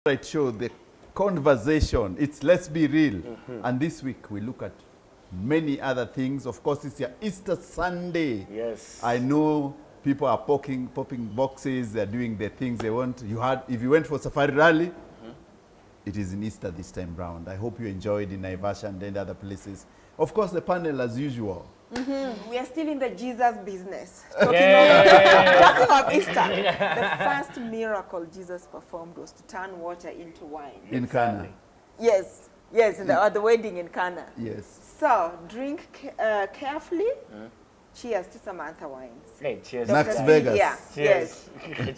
Right show, the conversation, it's let's be real. And this week we look at many other things. Of course, it's your Easter Sunday. Yes. I know people are popping boxes, they're doing the things they want. If you went for Safari Rally, it is in Easter this time round. I hope you enjoyed in Naivasha and other places. Of course, the panel as usual. We are still in the Jesus business. Talking of Easter, the first miracle Jesus performed was to turn water into wine. In Cana. Yes, at the wedding in Cana. Yes. So drink carefully. Cheers to Samantha wines. Hey, cheers. Nax Vegas. Yeah. Cheers. Yes.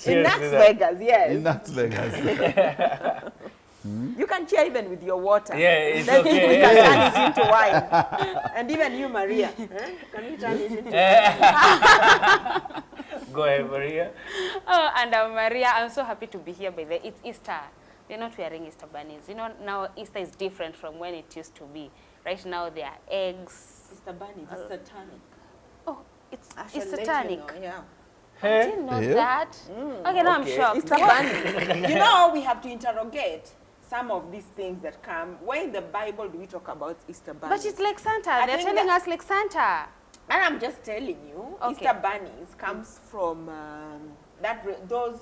Cheers In to Nax that. Vegas, yes. In Nax Vegas. You can cheer even with your water. Yeah, it's Then okay. we can turn it into wine. And even you, Maria. Can you turn it into wine? Go ahead, Maria. Oh, and Maria, I'm so happy to be here. By the way, it's Easter. We're not wearing Easter bunnies. You know, now Easter is different from when it used to be. Right now, there are eggs. Mr. Bunny, it's satanic. Oh, it's Let you satanic. know, yeah. I didn't know that. Okay, now I'm shocked. Easter Bunny. You know, we have to interrogate some of these things that come. Where in the Bible do we talk about Easter Bunny? But it's like Santa. I They're think telling that- us like Santa. And I'm just telling you, Okay. Easter bunnies comes from those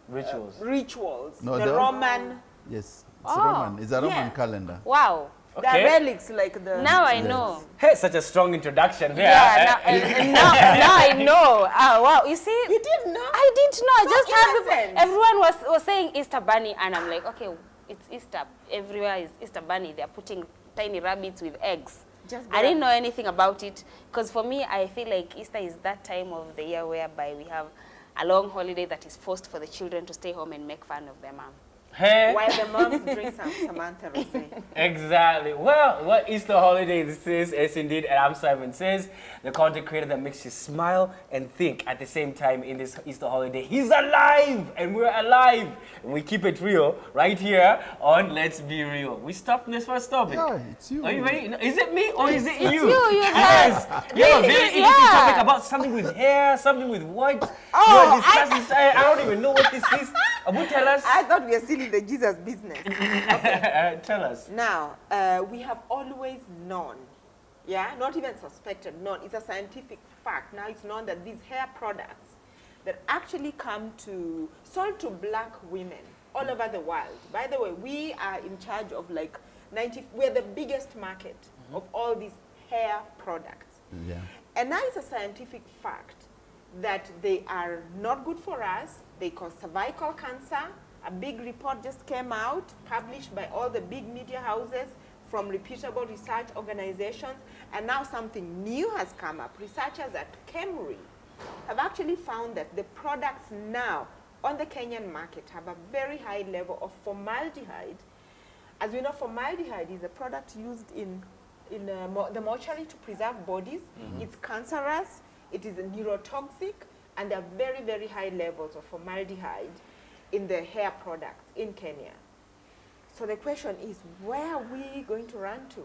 rituals. No, the the- Roman, Yes. It's Oh, Roman. It's a Roman yeah. calendar. Wow. the Okay. relics like the. Now I know. Hey, such a strong introduction there. Yeah, now I know. Oh, wow. You see? You didn't know? I didn't know. I So just had innocent. everyone was saying Easter bunny, and I'm like, okay, it's Easter. Everywhere is Easter bunny. They're putting tiny rabbits with eggs. I didn't know anything about it because for me, I feel like Easter is that time of the year whereby we have a long holiday that is forced for the children to stay home and make fun of their mom. Hey. While the moms drink some Samantha Rosé. Exactly. Well, what Easter holiday this is indeed, and I'm Simon says, the content creator that makes you smile and think at the same time in this Easter holiday. He's alive, and we're alive, and we keep it real right here on Let's Be Real. We stop this first topic. Yeah, it's you. Are you ready? No, is it me or is it you? you Yes. You have a very interesting Yeah. topic about something with hair, something with what? Oh, you are discussing. I don't even know what this is. Abu, tell us. I thought we were still in the Jesus business. Tell us. Now, we have always known, yeah, not even suspected, known. It's a scientific fact. Now it's known that these hair products that actually sold to black women all over the world. By the way, we are in charge of like we're the biggest market of all these hair products. Yeah. And now it's a scientific fact that they are not good for us. They cause cervical cancer. A big report just came out, published by all the big media houses from reputable research organizations. And now something new has come up. Researchers at KEMRI have actually found that the products now on the Kenyan market have a very high level of formaldehyde. As we know, formaldehyde is a product used in the mortuary to preserve bodies. It's cancerous, it is neurotoxic, and there are very, very high levels of formaldehyde in the hair products in Kenya. So the question is, where are we going to run to?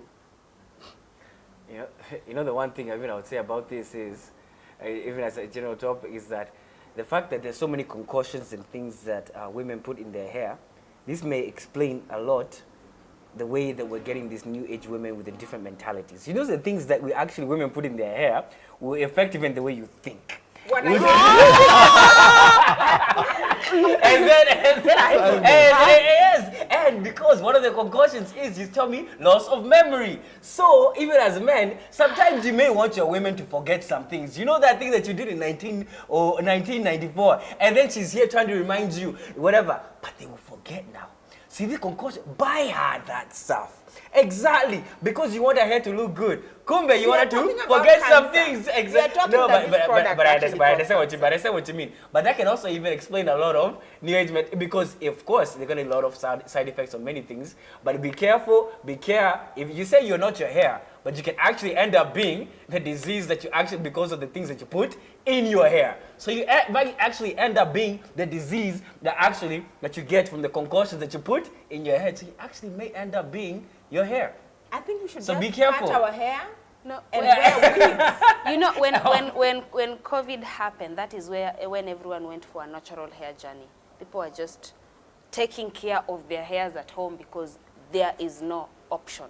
You know the one thing I would say about this is, even as a general topic, is that the fact that there's so many concoctions and things that women put in their hair, this may explain a lot the way that we're getting these new age women with the different mentalities. You know, the things that women put in their hair will affect even the way you think. And because one of the concussions is, you tell me, loss of memory. So even as men, sometimes you may want your women to forget some things. You know that thing that you did in 1994, and then she's here trying to remind you whatever, but they will forget now. See, the concussion, buy her that stuff. Exactly, because you want her hair to look good. Kumbe, you want her to forget some things. Exactly. No, but I understand what you mean. But that can also even explain a lot of new age because, of course, they're going to have a lot of side effects on many things. But be careful, if you say you're not your hair, but you can actually end up being the disease that you actually, because of the things that you put in your hair. So you might actually end up being the disease that you get from the concoctions that you put in your head. So you actually may end up being your hair. I think we should So just be careful. cut our hair No, and wear wigs. you know, when COVID happened, that is when everyone went for a natural hair journey. People were just taking care of their hairs at home because there is no option.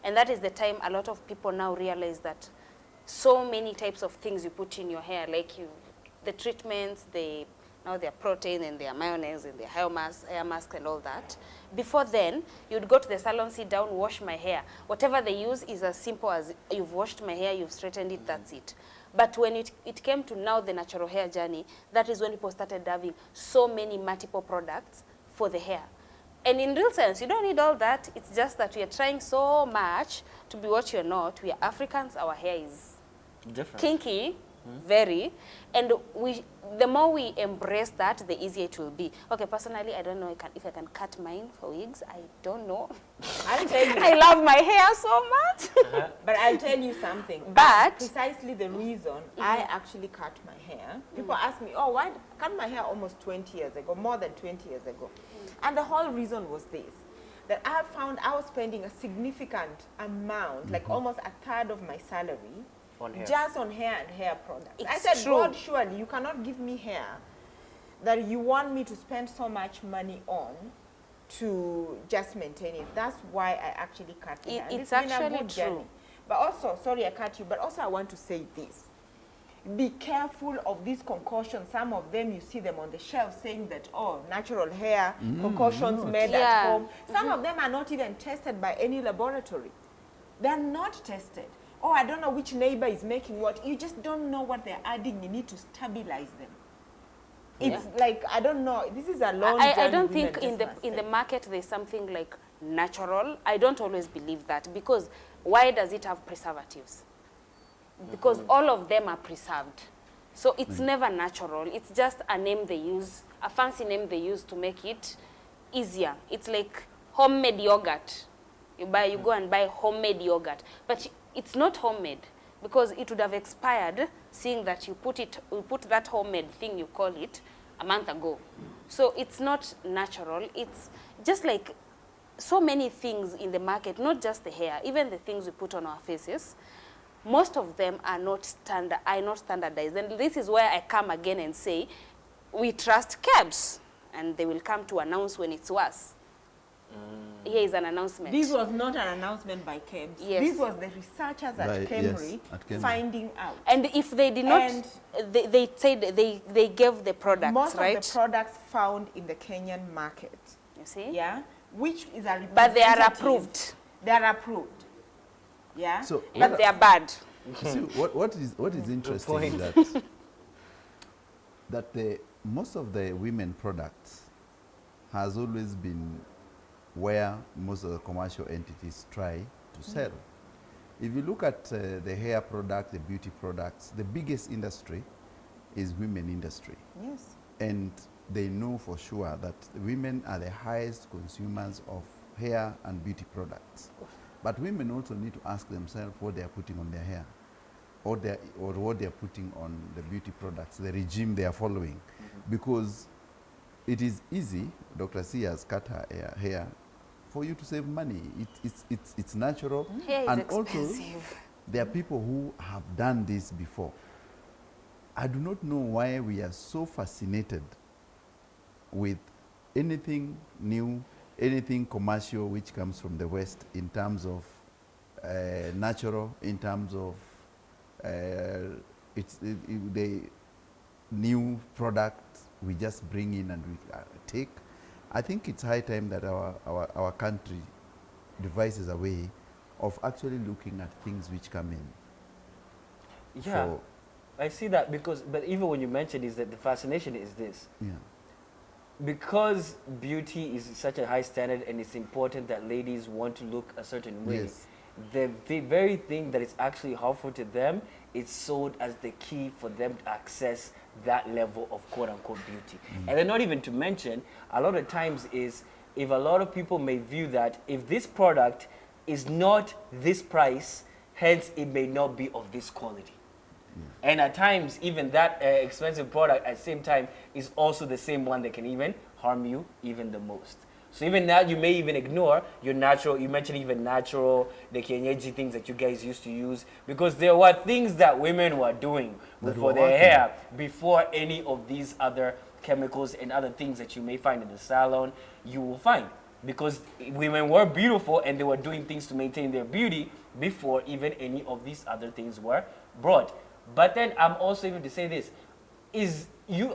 And that is the time a lot of people now realize that so many types of things you put in your hair, like the treatments, now their protein and their mayonnaise and their hair mask and all that. Before then, you'd go to the salon, sit down, wash my hair. Whatever they use is as simple as you've washed my hair, you've straightened it, that's it. But when it came to now the natural hair journey, that is when people started having so many multiple products for the hair. And in real sense, you don't need all that. It's just that we are trying so much to be what you're not. We are Africans, our hair is different, kinky, very, and the more we embrace that, the easier it will be. Okay, personally, I don't know if I can cut mine for wigs. I don't know. I'll tell you. I love my hair so much. But I'll tell you something. But precisely the reason I actually cut my hair, people ask me, oh, why I cut my hair almost 20 years ago, more than 20 years ago. And the whole reason was this, that I found I was spending a significant amount, like almost a third of my salary, on hair. just on hair and hair products. It's I said, true. God, surely you cannot give me hair that you want me to spend so much money on to just maintain it. That's why I actually cut hair. And It's been a actually good true. journey. But also, sorry I cut you, but also I want to say this. Be careful of these concoctions. Some of them, you see them on the shelf saying that, oh, natural hair, concoctions made at home. Some of them are not even tested by any laboratory. They're not tested. Oh, I don't know which neighbor is making what. You just don't know what they're adding. You need to stabilize them. It's like, I don't know. This is a long journey. I don't think in the market there's something like natural. I don't always believe that, because why does it have preservatives? Because all of them are preserved. So it's never natural. It's just a name they use, a fancy name they use to make it easier. It's like homemade yogurt. You go and buy homemade yogurt. But it's not homemade, because it would have expired, seeing that you put that homemade thing, you call it, a month ago. So it's not natural. It's just like so many things in the market, not just the hair, even the things we put on our faces. Most of them are not standardized. And this is where I come again and say, we trust KEBS, and they will come to announce when it's worse. Here is an announcement. This was not an announcement by KEBS. Yes. This was the researchers at KEMRI finding out. And if they did not, they said they gave the products, most right? of the products found in the Kenyan market. You see? Yeah. Which is a But they are representative. approved. They are approved. Yeah. So But they are bad. see, what is interesting is that most of the women products has always been where most of the commercial entities try to sell. If you look at the hair products, the beauty products, the biggest industry is women industry. Yes. And they know for sure that women are the highest consumers of hair and beauty products. But women also need to ask themselves what they are putting on their hair, or what they are putting on the beauty products, the regime they are following. Because it is easy, Dr. C has cut her hair, for you to save money. It's natural. Hair is and expensive. also, there are people who have done this before. I do not know why we are so fascinated with anything new, anything commercial which comes from the West in terms of natural, in terms of the new product we just bring in and we take. I think it's high time that our country devises a way of actually looking at things which come in. Yeah, I see that, but even when you mentioned is that the fascination is this. Yeah. Because beauty is such a high standard and it's important that ladies want to look a certain way. Yes. The very thing that is actually harmful to them is sold as the key for them to access that level of quote-unquote beauty. And then not even to mention, a lot of times is, if a lot of people may view that if this product is not this price, hence it may not be of this quality. And at times, even that expensive product at the same time is also the same one that can even harm you even the most. So even that, you may even ignore your natural, you mentioned even natural, the kienyeji things that you guys used to use, because there were things that women were doing for their hair before any of these other chemicals and other things that you may find in the salon, you will find. Because women were beautiful and they were doing things to maintain their beauty before even any of these other things were brought. But then I'm also even to say this,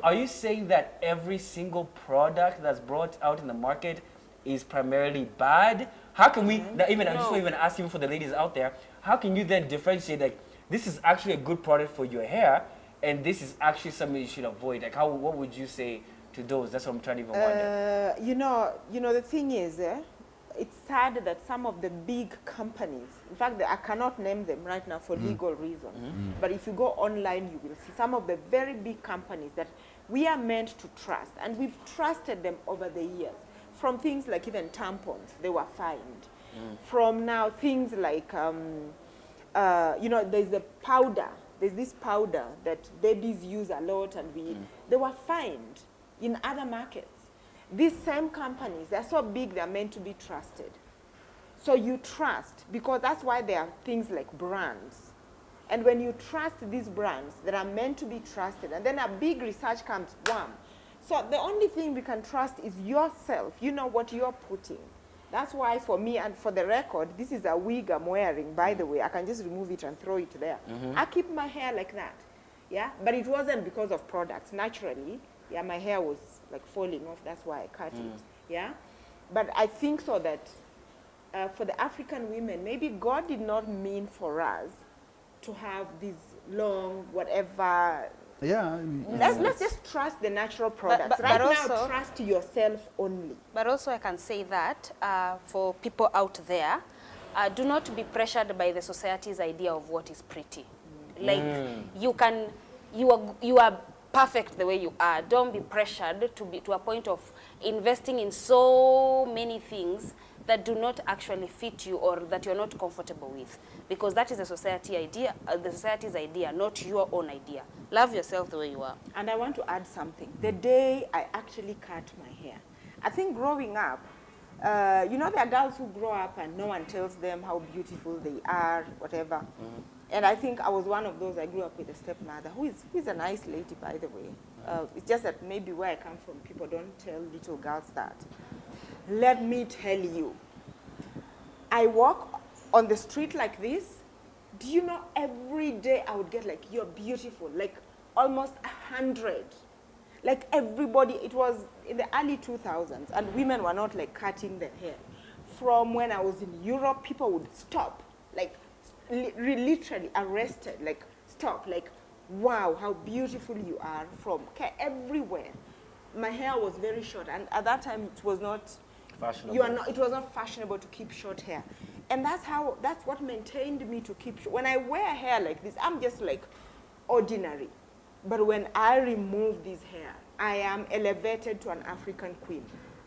are you saying that every single product that's brought out in the market is primarily bad? How can we, now even, I'm just even asking for the ladies out there, how can you then differentiate, like, this is actually a good product for your hair, and this is actually something you should avoid? Like, what would you say to those? That's what I'm trying to even wonder. You know, the thing is, it's sad that some of the big companies, in fact, I cannot name them right now for legal reasons, but if you go online, you will see some of the very big companies that we are meant to trust, and we've trusted them over the years. From things like even tampons, they were fined. From now, things like, you know, there's the powder. There's this powder that babies use a lot, and they were fined in other markets. These same companies, they're so big, they're meant to be trusted. So you trust, because that's why there are things like brands. And when you trust these brands that are meant to be trusted, and then a big research comes, wham. So the only thing we can trust is yourself. You know what you're putting. That's why for me, and for the record, this is a wig I'm wearing, by the way. I can just remove it and throw it there. I keep my hair like that, yeah? But it wasn't because of products. Naturally, yeah, my hair was like falling off. That's why I cut it, yeah? But I think so that for the African women, maybe God did not mean for us to have these long, whatever. Yeah. Let's just trust the natural products. but Right also, now, trust yourself only. But also I can say that for people out there, do not be pressured by the society's idea of what is pretty. Like you are perfect the way you are. Don't be pressured to a point of investing in so many things that do not actually fit you or that you're not comfortable with, because that is the society idea, the society's idea, not your own idea. Love yourself the way you are. And I want to add something. The day I actually cut my hair, I think growing up, you know, there are girls who grow up and no one tells them how beautiful they are, whatever. And I think I was one of those. I grew up with a stepmother who is a nice lady, by the way. It's just that maybe where I come from, people don't tell little girls that. Let me tell you, I walk on the street like this. Do you know, every day I would get like, you're beautiful, like almost 100. Like everybody, it was in the early 2000s, and women were not like cutting their hair. From when I was in Europe, people would stop, like literally arrested, like stop, like, wow, how beautiful you are, from everywhere. My hair was very short, and at that time it was not fashionable. It was not fashionable to keep short hair. And that's what maintained me to keep short. When I wear hair like this, I'm just like ordinary. But when I remove this hair, I am elevated to an African queen.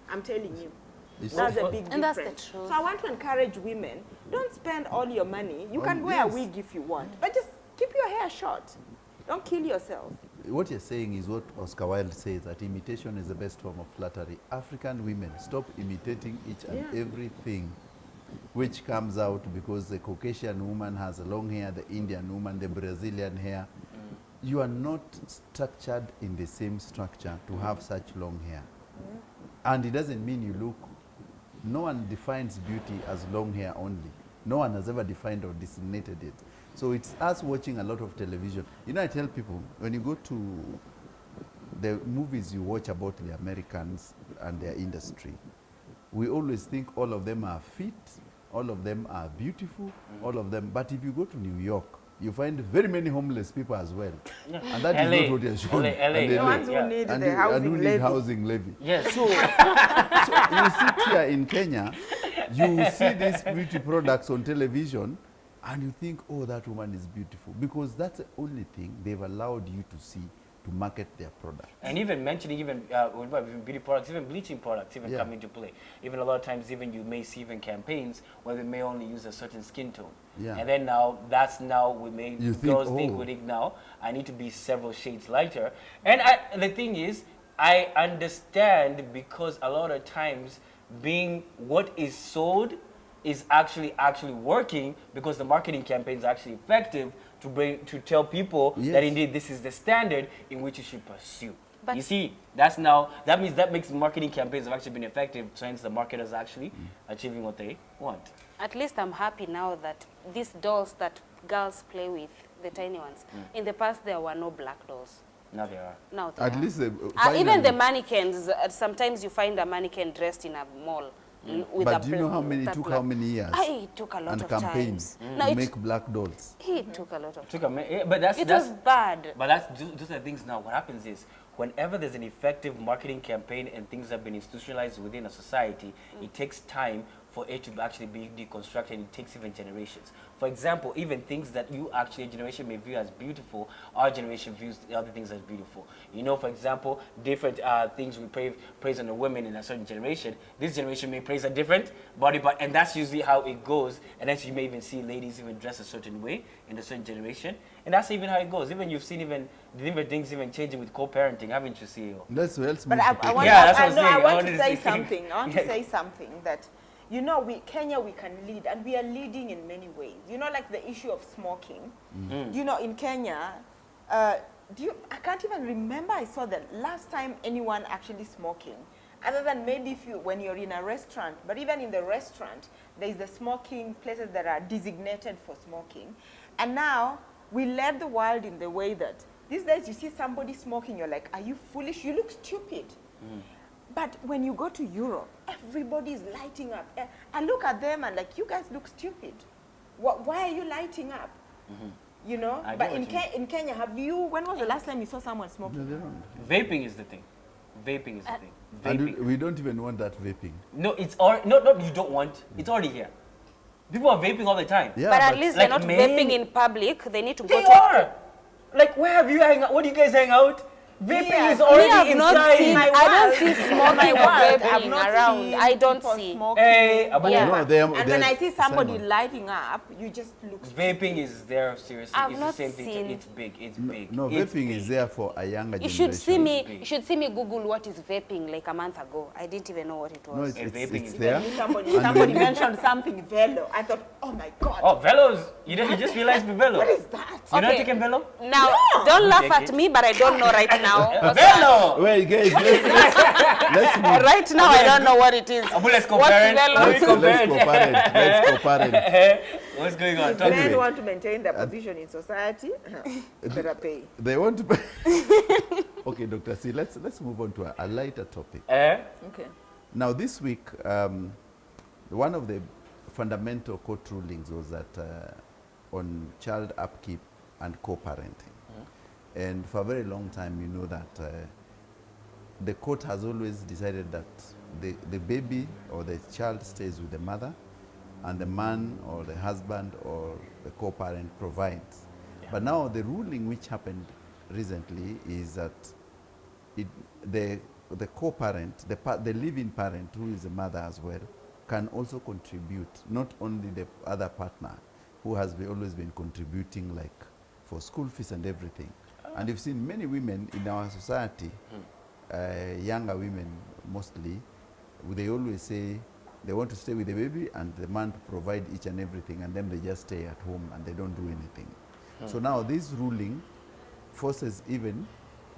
I'm telling you. That's a big difference. And that's the truth. So I want to encourage women, don't spend all your money. You can wear a wig if you want, but just keep your hair short. Don't kill yourself. What you're saying is what Oscar Wilde says, that imitation is the best form of flattery. African women, stop imitating each and everything which comes out, because the Caucasian woman has long hair, the Indian woman, the Brazilian hair. You are not structured in the same structure to have such long hair. And it doesn't mean you look. No one defines beauty as long hair only. No one has ever defined or designated it. So it's us watching a lot of television. You know, I tell people, when you go to the movies you watch about the Americans and their industry, we always think all of them are fit, all of them are beautiful, all of them. But if you go to New York, you find very many homeless people as well. And that is not what you're showing. The ones who need the housing levy. Yes. So you sit here in Kenya, you see these beauty products on television, and you think, oh, that woman is beautiful. Because that's the only thing they've allowed you to see to market their product. And even mentioning even beauty products, even bleaching products even come into play. Even a lot of times, even you may see even campaigns where they may only use a certain skin tone. And then now, we may, girls think now, I need to be several shades lighter. And the thing is, I understand, because a lot of times being what is sold is actually working, because the marketing campaign is actually effective to tell people that indeed this is the standard in which you should pursue. But you see, that means that makes marketing campaigns have actually been effective, since the marketers are actually achieving what they want. at least I'm happy now that these dolls that girls play with, the tiny ones, in the past there were no black dolls. Now they are. Now there At are. least Even the mannequins, sometimes you find a mannequin dressed in a mall. With but a do you know how many? It that took black. how many years? It took a lot and of campaigns times. No, to it, make black dolls. it took a lot of Took a but that's It that's was bad. But that's those are the things now. What happens is, whenever there's an effective marketing campaign and things have been institutionalized within a society, it takes time for it to actually be deconstructed, and it takes even generations. For example, even things that you actually, a generation may view as beautiful, our generation views the other things as beautiful. You know, for example, different things we praise on the women in a certain generation, this generation may praise a different body part, and that's usually how it goes. And then you may even see ladies even dress a certain way in a certain generation, and that's even how it goes. Even you've seen even different things even changing with co-parenting, haven't you, CEO? Let's But move I to want, Yeah, that's what I'm no, I saying. I want wanted to to say say- something. I want to say something that, you know, Kenya, we can lead, and we are leading in many ways. You know, like the issue of smoking. You know, in Kenya, I can't even remember I saw the last time anyone actually smoking, other than maybe when you're in a restaurant. But even in the restaurant, there's the smoking places that are designated for smoking. And now we led the world in the way that these days you see somebody smoking, you're like, are you foolish? You look stupid. But when you go to Europe, everybody is lighting up. I look at them and like, you guys look stupid. Why are you lighting up? You know? I But get what in Kenya, when was the last time you saw someone smoking? Vaping is the thing. Vaping is the thing. And Vaping. we don't even want that vaping. No, it's already, no, you don't want. It's already here. People are vaping all the time. Yeah, but at least they're like not men- vaping in public. They need to go They to are. Like, where have you hang out? Where do you guys hang out? Vaping Yeah. is Me, already I've not inside. seen- My I don't world, see in smoking my or world, vaping I've not around. seen I don't people see. smoking. Hey, but Yeah. No, they are, And when I see somebody Simon, lighting up, you just look vaping is there, seriously. I've It's not the same thing. seen- It's big. It's big. no, It's vaping big. is there for a younger You generation. should see me. big. You should see me Google what is vaping like a month ago. I didn't even know what it was. No, it's, Vaping it's is there. Somebody And when you- mentioned something velo. I thought, oh my God, Oh, velos. You just realized the velo. what is that? You're not Okay. taking velo? Now, don't laugh Take at it. me, but I don't know right now. Velo. Wait, guys, let's move. Right now, I don't know what it is. Abu, let's What's compare it. velo? Let's compare it. Let's compare it. What's going on? Talk to Men me. want to maintain their position in society. Better pay. They want to. Okay, Dr. C, let's move on to a lighter topic. Okay. Now, this week, one of the fundamental court rulings was that on child upkeep and co-parenting. And for a very long time, you know that the court has always decided that the baby or the child stays with the mother, and the man or the husband or the co-parent provides. Yeah. But now the ruling which happened recently is that the co-parent, the living parent, who is the mother as well, can also contribute, not only the other partner who has always been contributing, like for school fees and everything. And you've seen many women in our society, younger women mostly, they always say they want to stay with the baby and the man to provide each and everything, and then they just stay at home and they don't do anything. So now this ruling forces even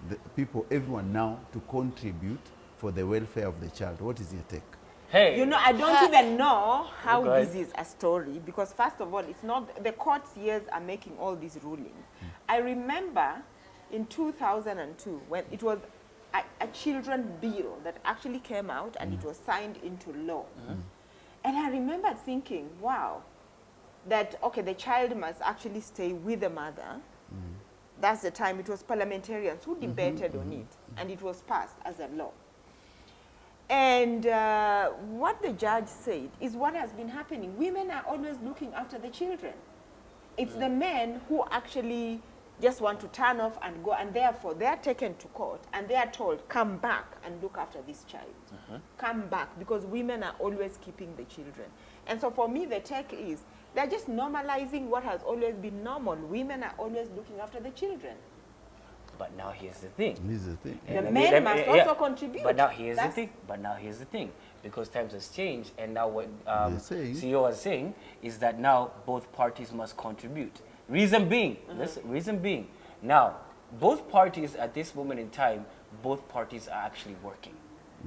the people, everyone now, to contribute for the welfare of the child. What is your take? Hey. You know, I don't even know how Okay. this is a story, because first of all, it's not, the courts years are making all these rulings. I remember in 2002, when it was a children bill that actually came out and it was signed into law. And I remember thinking, wow, that, okay, the child must actually stay with the mother. That's the time it was parliamentarians who debated on it, and it was passed as a law. And what the judge said is what has been happening. Women are always looking after the children. It's the men who actually just want to turn off and go, and therefore they are taken to court and they are told, come back and look after this child. Come back, because women are always keeping the children. And so for me, the take is, they're just normalizing what has always been normal. Women are always looking after the children. But now here's the thing. This is the thing. The Let men me- must yeah. also contribute. But now here's That's- the thing. But now here's the thing. Because times has changed, and now what They're saying- CEO was saying is that now both parties must contribute. Reason being, listen, reason being, now both parties at this moment in time both parties are actually working.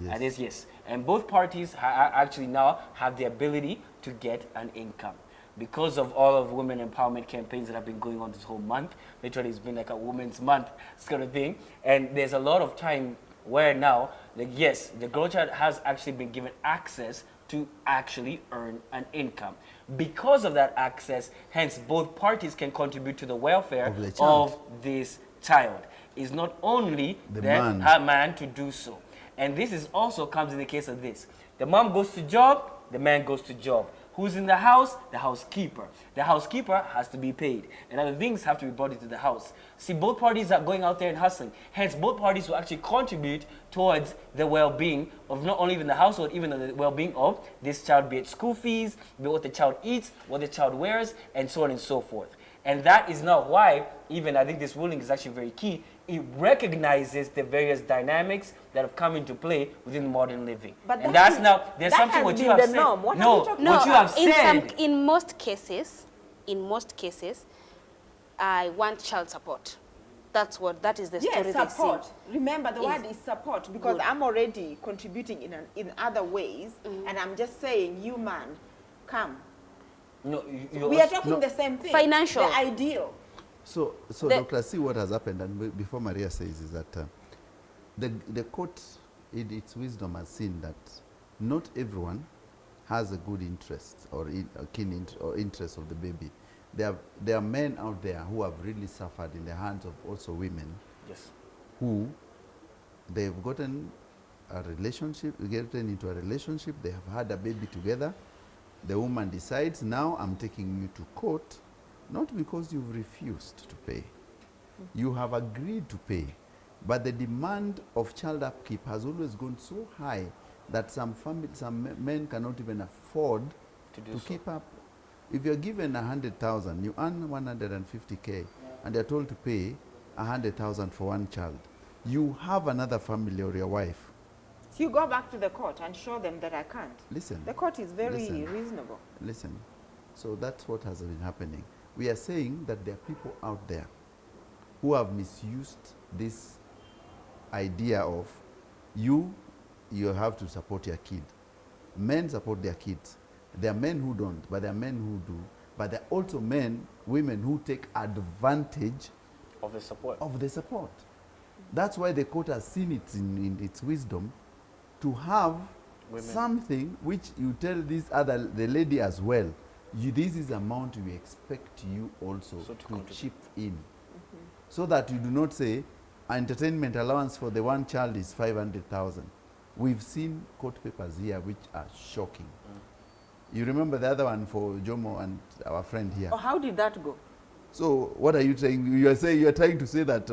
Yes. And yes, and both parties actually now have the ability to get an income. Because of all of women empowerment campaigns that have been going on this whole month, literally it's been like a women's month kind of thing, and there's a lot of time where now, like, yes, the girl child has actually been given access to actually earn an income. Because of that access, hence both parties can contribute to the welfare of this child. It's not only the man to do so. And this is also comes in the case of this. The mom goes to job, the man goes to job. Who's in the house? The housekeeper. The housekeeper has to be paid, and other things have to be brought into the house. See, both parties are going out there and hustling. Hence, both parties will actually contribute towards the well-being of not only even the household, even the well-being of this child, be it school fees, be it what the child eats, what the child wears, and so on and so forth. And that is not why, even I think this ruling is actually very key, it recognizes the various dynamics that have come into play within modern living. But and that's now, there's something what you have said. What you have said. In most cases, I want child support. That is the story yes, support. they see. Remember, the word is support, because I'm already contributing in other ways, and I'm just saying, you man, come. No, we are talking the same thing. Financial. The ideal. So Dr. C, what has happened, and before Maria says, is that the court, in its wisdom, has seen that not everyone has a good interest or a keen interest of the baby. There are men out there who have really suffered in the hands of also women. Yes. Who they've gotten a relationship, gotten into a relationship, they have had a baby together. The woman decides, now I'm taking you to court, not because you've refused to pay. You have agreed to pay, but the demand of child upkeep has always gone so high that some men cannot even afford to keep up. If you're given 100,000, you earn 150K, and you're told to pay 100,000 for one child. You have another family or your wife. So you go back to the court and show them that I can't. Listen. The court is very reasonable. Listen. So that's what has been happening. We are saying that there are people out there who have misused this idea of you have to support your kid. Men support their kids. There are men who don't, but there are men who do. But there are also women who take advantage of the support. That's why the court has seen it in its wisdom to have something which you tell the lady as well. This is the amount we expect you also to chip in. So that you do not say, entertainment allowance for the one child is 500,000. We've seen court papers here which are shocking. You remember the other one for Jomo and our friend here? Oh, how did that go? So what are you saying? You're trying to say that,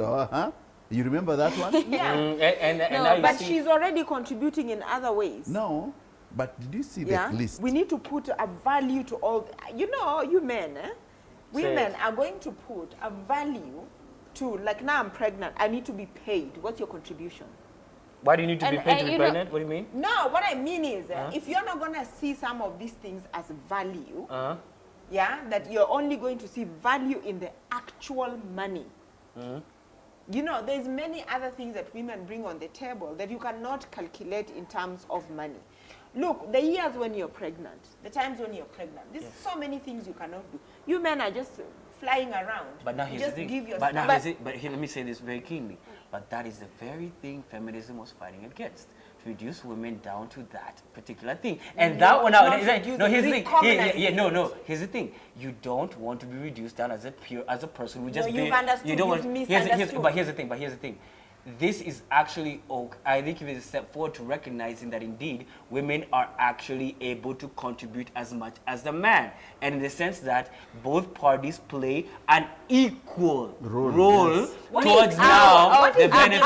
you remember that one? Yeah. But she's already contributing in other ways. No, but did you see the list? We need to put a value to all. You men, women are going to put a value to, like, now I'm pregnant, I need to be paid. What's your contribution? Why do you need to be paid to be pregnant? What do you mean? No, what I mean is, if you're not going to see some of these things as value, that you're only going to see value in the actual money. There's many other things that women bring on the table that you cannot calculate in terms of money. Look, the years when you're pregnant, the times when you're pregnant, there's so many things you cannot do. You men are just flying around. But now here's the thing. But here, let me say this very keenly. But that is the very thing feminism was fighting against. To reduce women down to that particular thing. And that one out. Here's the thing. Here's the thing. You don't want to be reduced down as a person who just misunderstood. But here's the thing. This is actually, I think it is a step forward to recognizing that indeed women are actually able to contribute as much as the man. And in the sense that both parties play an equal role towards the benefit.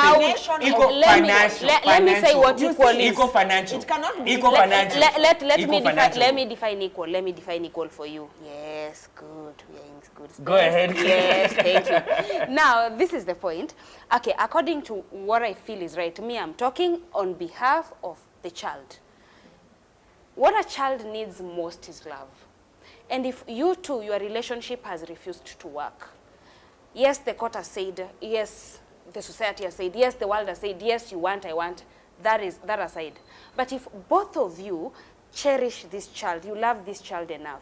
Let me say what equal is. Equal financial. It cannot be. Equal financial. Let me define equal. Let me define equal for you. Yes, good. We are in good space. Go ahead. Yes, thank you. Now, this is the point. Okay, according to what I feel is right, me, I'm talking on behalf of the child. What a child needs most is love. And if you two, your relationship has refused to work, yes, the court has said, yes, the society has said, yes, the world has said, yes, you want, I want, that aside. But if both of you cherish this child, you love this child enough,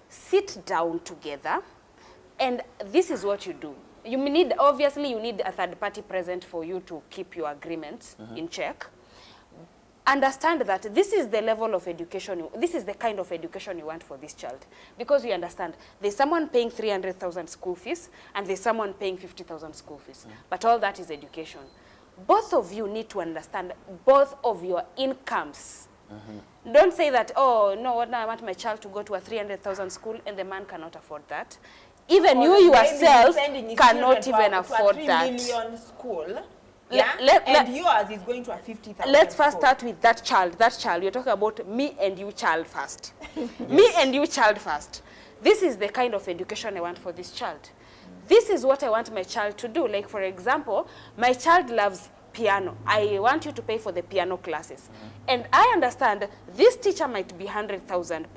sit down together, and this is what you do. Obviously, you need a third party present for you to keep your agreements in check. Understand that this is the level of education, this is the kind of education you want for this child. Because you understand, there's someone paying 300,000 school fees, and there's someone paying 50,000 school fees. But all that is education. Both of you need to understand both of your incomes. Don't say that, oh, no, now I want my child to go to a 300,000 school, and the man cannot afford that. Even you yourself cannot even afford that. 3 million school. And yours is going to a 50,000. Let's first start with that child. That child, you're talking about me and you child first. Me and you child first. This is the kind of education I want for this child. This is what I want my child to do. Like, for example, my child loves piano. I want you to pay for the piano classes. And I understand this teacher might be 100,000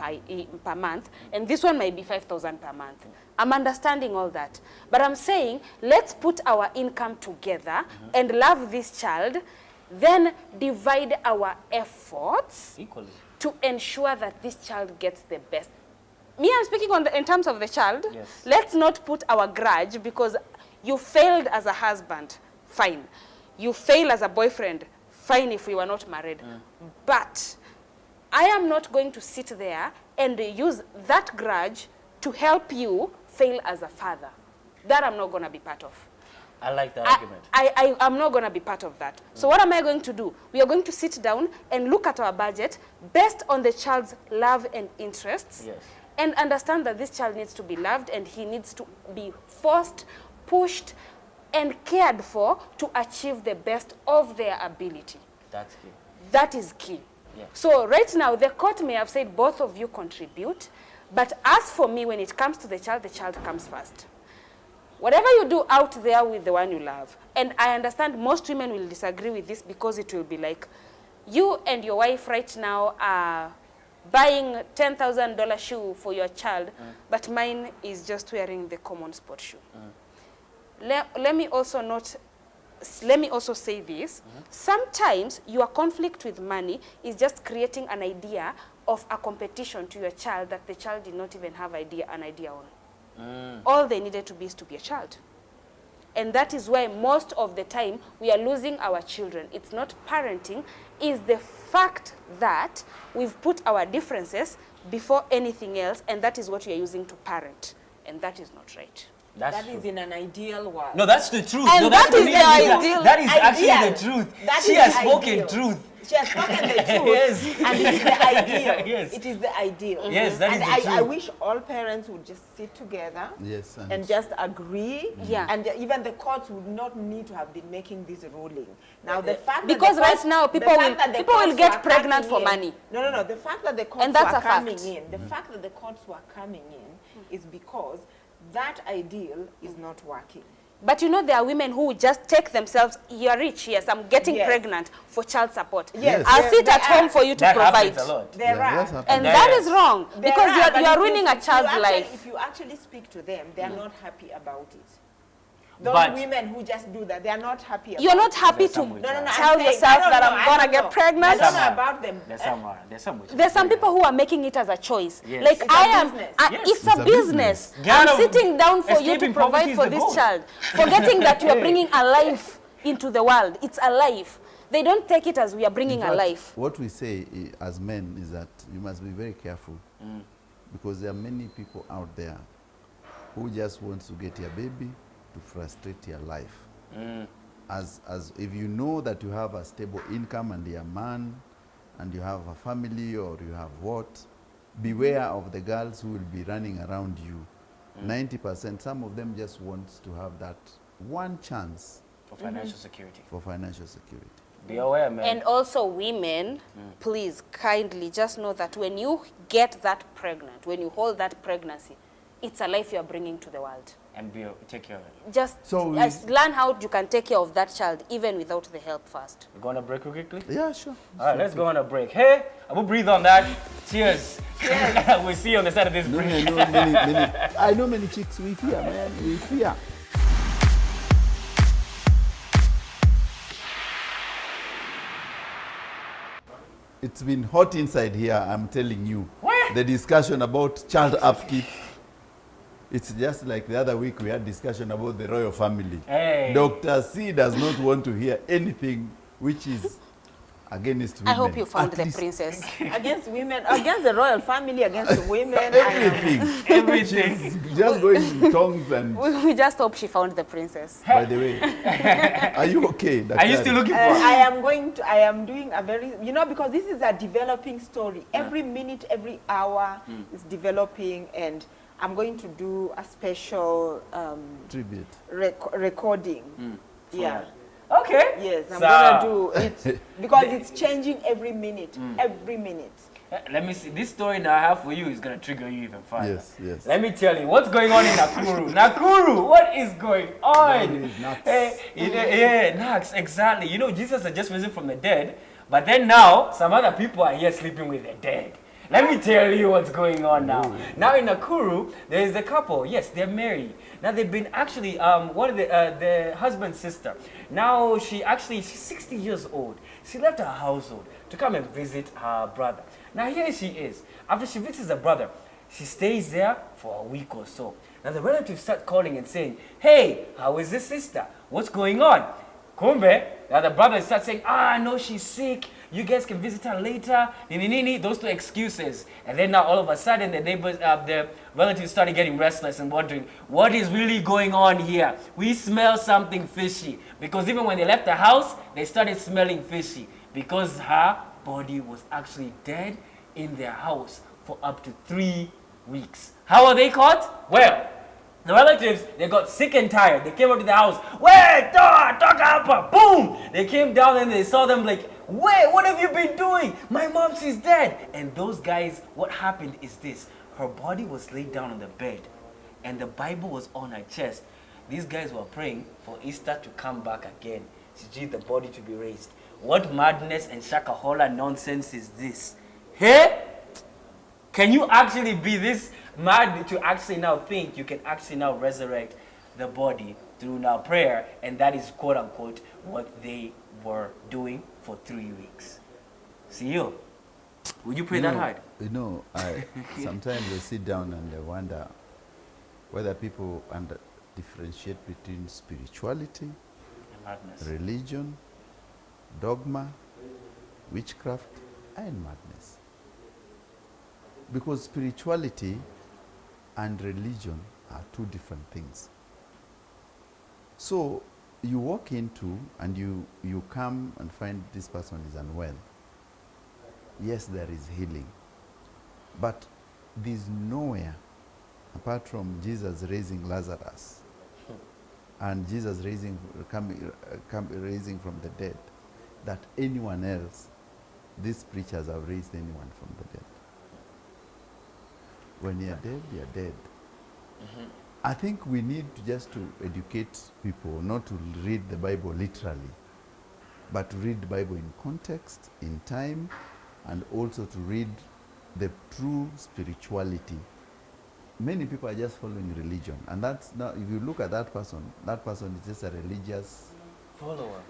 per month, and this one might be 5,000 per month. I'm understanding all that. But I'm saying, let's put our income together and love this child, then divide our efforts Equally. to ensure that this child gets the best. Me, I'm speaking in terms of the child. Yes. Let's not put our grudge because you failed as a husband, fine. You fail as a boyfriend, fine if we were not married. But I am not going to sit there and use that grudge to help you fail as a father. That I'm not going to be part of. I like that argument. I'm not going to be part of that. So what am I going to do? We are going to sit down and look at our budget based on the child's love and interests. Yes. And understand that this child needs to be loved and he needs to be forced, pushed, and cared for to achieve the best of their ability. That's key. That is key. Yeah. So right now, the court may have said both of you contribute, but as for me, when it comes to the child comes first. Whatever you do out there with the one you love, and I understand most women will disagree with this because it will be like, you and your wife right now are buying $10,000 shoe for your child, but mine is just wearing the common sport shoe. Let me also say this. Sometimes your conflict with money is just creating an idea of a competition to your child that the child did not even have an idea on. All they needed to be is to be a child. And that is why most of the time we are losing our children. It's not parenting, it's the fact that we've put our differences before anything else, and that is what we are using to parent. And that is not right. That is in an ideal world. No, that's the truth. And no, that that's is the ideal. That is actually Ideal. the truth. That She is has the spoken ideal. truth. She has spoken the truth, Yes. and it is the ideal. Yes. It is the ideal. Yes, that is and the I truth. wish all parents would just sit together Yes, and just agree. Yeah. And even the courts would not need to have been making this ruling. Now, the fact Because that the right courts, now the people fact that the will courts get were pregnant coming for in- money. No. The fact that the courts And that's were a fact. coming in, the fact that the courts were coming in is because that ideal is not working. But you know, there are women who just take themselves, you're rich, yes, I'm getting Yes. pregnant for child support. Yes. I'll There- sit there at home are. for you to That provide. happens a lot. There are. that's happening. And There that is. is wrong There because are, but you are if ruining a if child's actually- life. If you actually speak to them, they are not happy about it. Those But- women who just do that, they are not happy about You're not it. happy There's to some which No, are. tell I'm saying, yourself I don't that know, I'm I gonna don't get know. pregnant. I don't Some know are. about them. There's some which There's some are. people who are making it as a choice. Yes. Like It's a I am, business. Yes. it's It's a a business. Get out I'm of- sitting down for you to escaping poverty provide is for the this goal. child, forgetting that you are bringing a life into the world. It's a life. They don't take it as we are bringing In a fact, life. What we say as men is that you must be very careful because there are many people out there who just want to get your baby to frustrate your life. As if you know that you have a stable income and you're a man and you have a family or you have what, beware of the girls who will be running around you. 90%, some of them just want to have that one chance For financial security. for financial security. Be aware, man. And also women, please kindly just know that when you get that pregnant, when you hold that pregnancy, it's a life you're bringing to the world. And take care of it. Just So learn how you can take care of that child even without the help first. We're going to break quickly? Yeah, sure. All right, let's go on a break. Hey, I will breathe on that. Cheers. We'll see you on the side of this No, break. I know many chicks we fear, man. We fear. it's been hot inside here, I'm telling you. What? The discussion about child upkeep. It's just like the other week we had discussion about the royal family. Hey. Dr. C does not want to hear anything which is against women. I hope you found At the least princess. Against women, against the royal family, against the women. everything. Everything. She's just going in tongues and... We just hope she found the princess. By the way, are you okay, Dr. Are you still looking for? I am doing a very, because this is a developing story. Every minute, every hour is developing, and I'm going to do a special Tribute. recording. Yeah. Okay. Yes, I'm So- going to do it because it's changing every minute, every minute. Let me see. This story that I have for you is going to trigger you even further. Yes, yes. Let me tell you what's going on in Nakuru. Nakuru, what is going on? Nakuru is nuts. Yeah, Nax, exactly. Jesus had just risen from the dead, but then now some other people are here sleeping with the dead. Let me tell you what's going on now. Now in Nakuru, there is a couple. Yes, they're married. Now they've been actually, one of the husband's sister. Now she's 60 years old. She left her household to come and visit her brother. Now here she is. After she visits her brother, she stays there for a week or so. Now the relatives start calling and saying, hey, how is this sister? What's going on? Kumbe, now the brother starts saying, no, she's sick. You guys can visit her later. Those two excuses. And then now all of a sudden the neighbors, the relatives started getting restless and wondering, what is really going on here? We smell something fishy. Because even when they left the house, they started smelling fishy. Because her body was actually dead in their house for up to 3 weeks. How are they caught? Well, the relatives, they got sick and tired. They came up to the house. Wait, talk up, boom! They came down and they saw them like, wait, what have you been doing? My mom, she's dead. And those guys, what happened is this. Her body was laid down on the bed and the Bible was on her chest. These guys were praying for Easter to come back again. To the body to be raised. What madness and shakahola nonsense is this? Hey? Can you actually be this mad to actually now think you can actually now resurrect the body through now prayer, and that is quote unquote what they were doing for 3 weeks. See you. Would you pray that hard? Sometimes I sit down and I wonder whether people differentiate between spirituality, Madness. religion, dogma, witchcraft, and madness. Because spirituality and religion are two different things. So you walk into and you come and find this person is unwell. Yes, there is healing. But there's nowhere, apart from Jesus raising Lazarus and Jesus raising from the dead, that anyone else, these preachers have raised anyone from the dead. When you're dead, you're dead. I think we need to educate people, not to read the Bible literally, but to read the Bible in context, in time, and also to read the true spirituality. Many people are just following religion, and that's not, if you look at that person is just a religious follower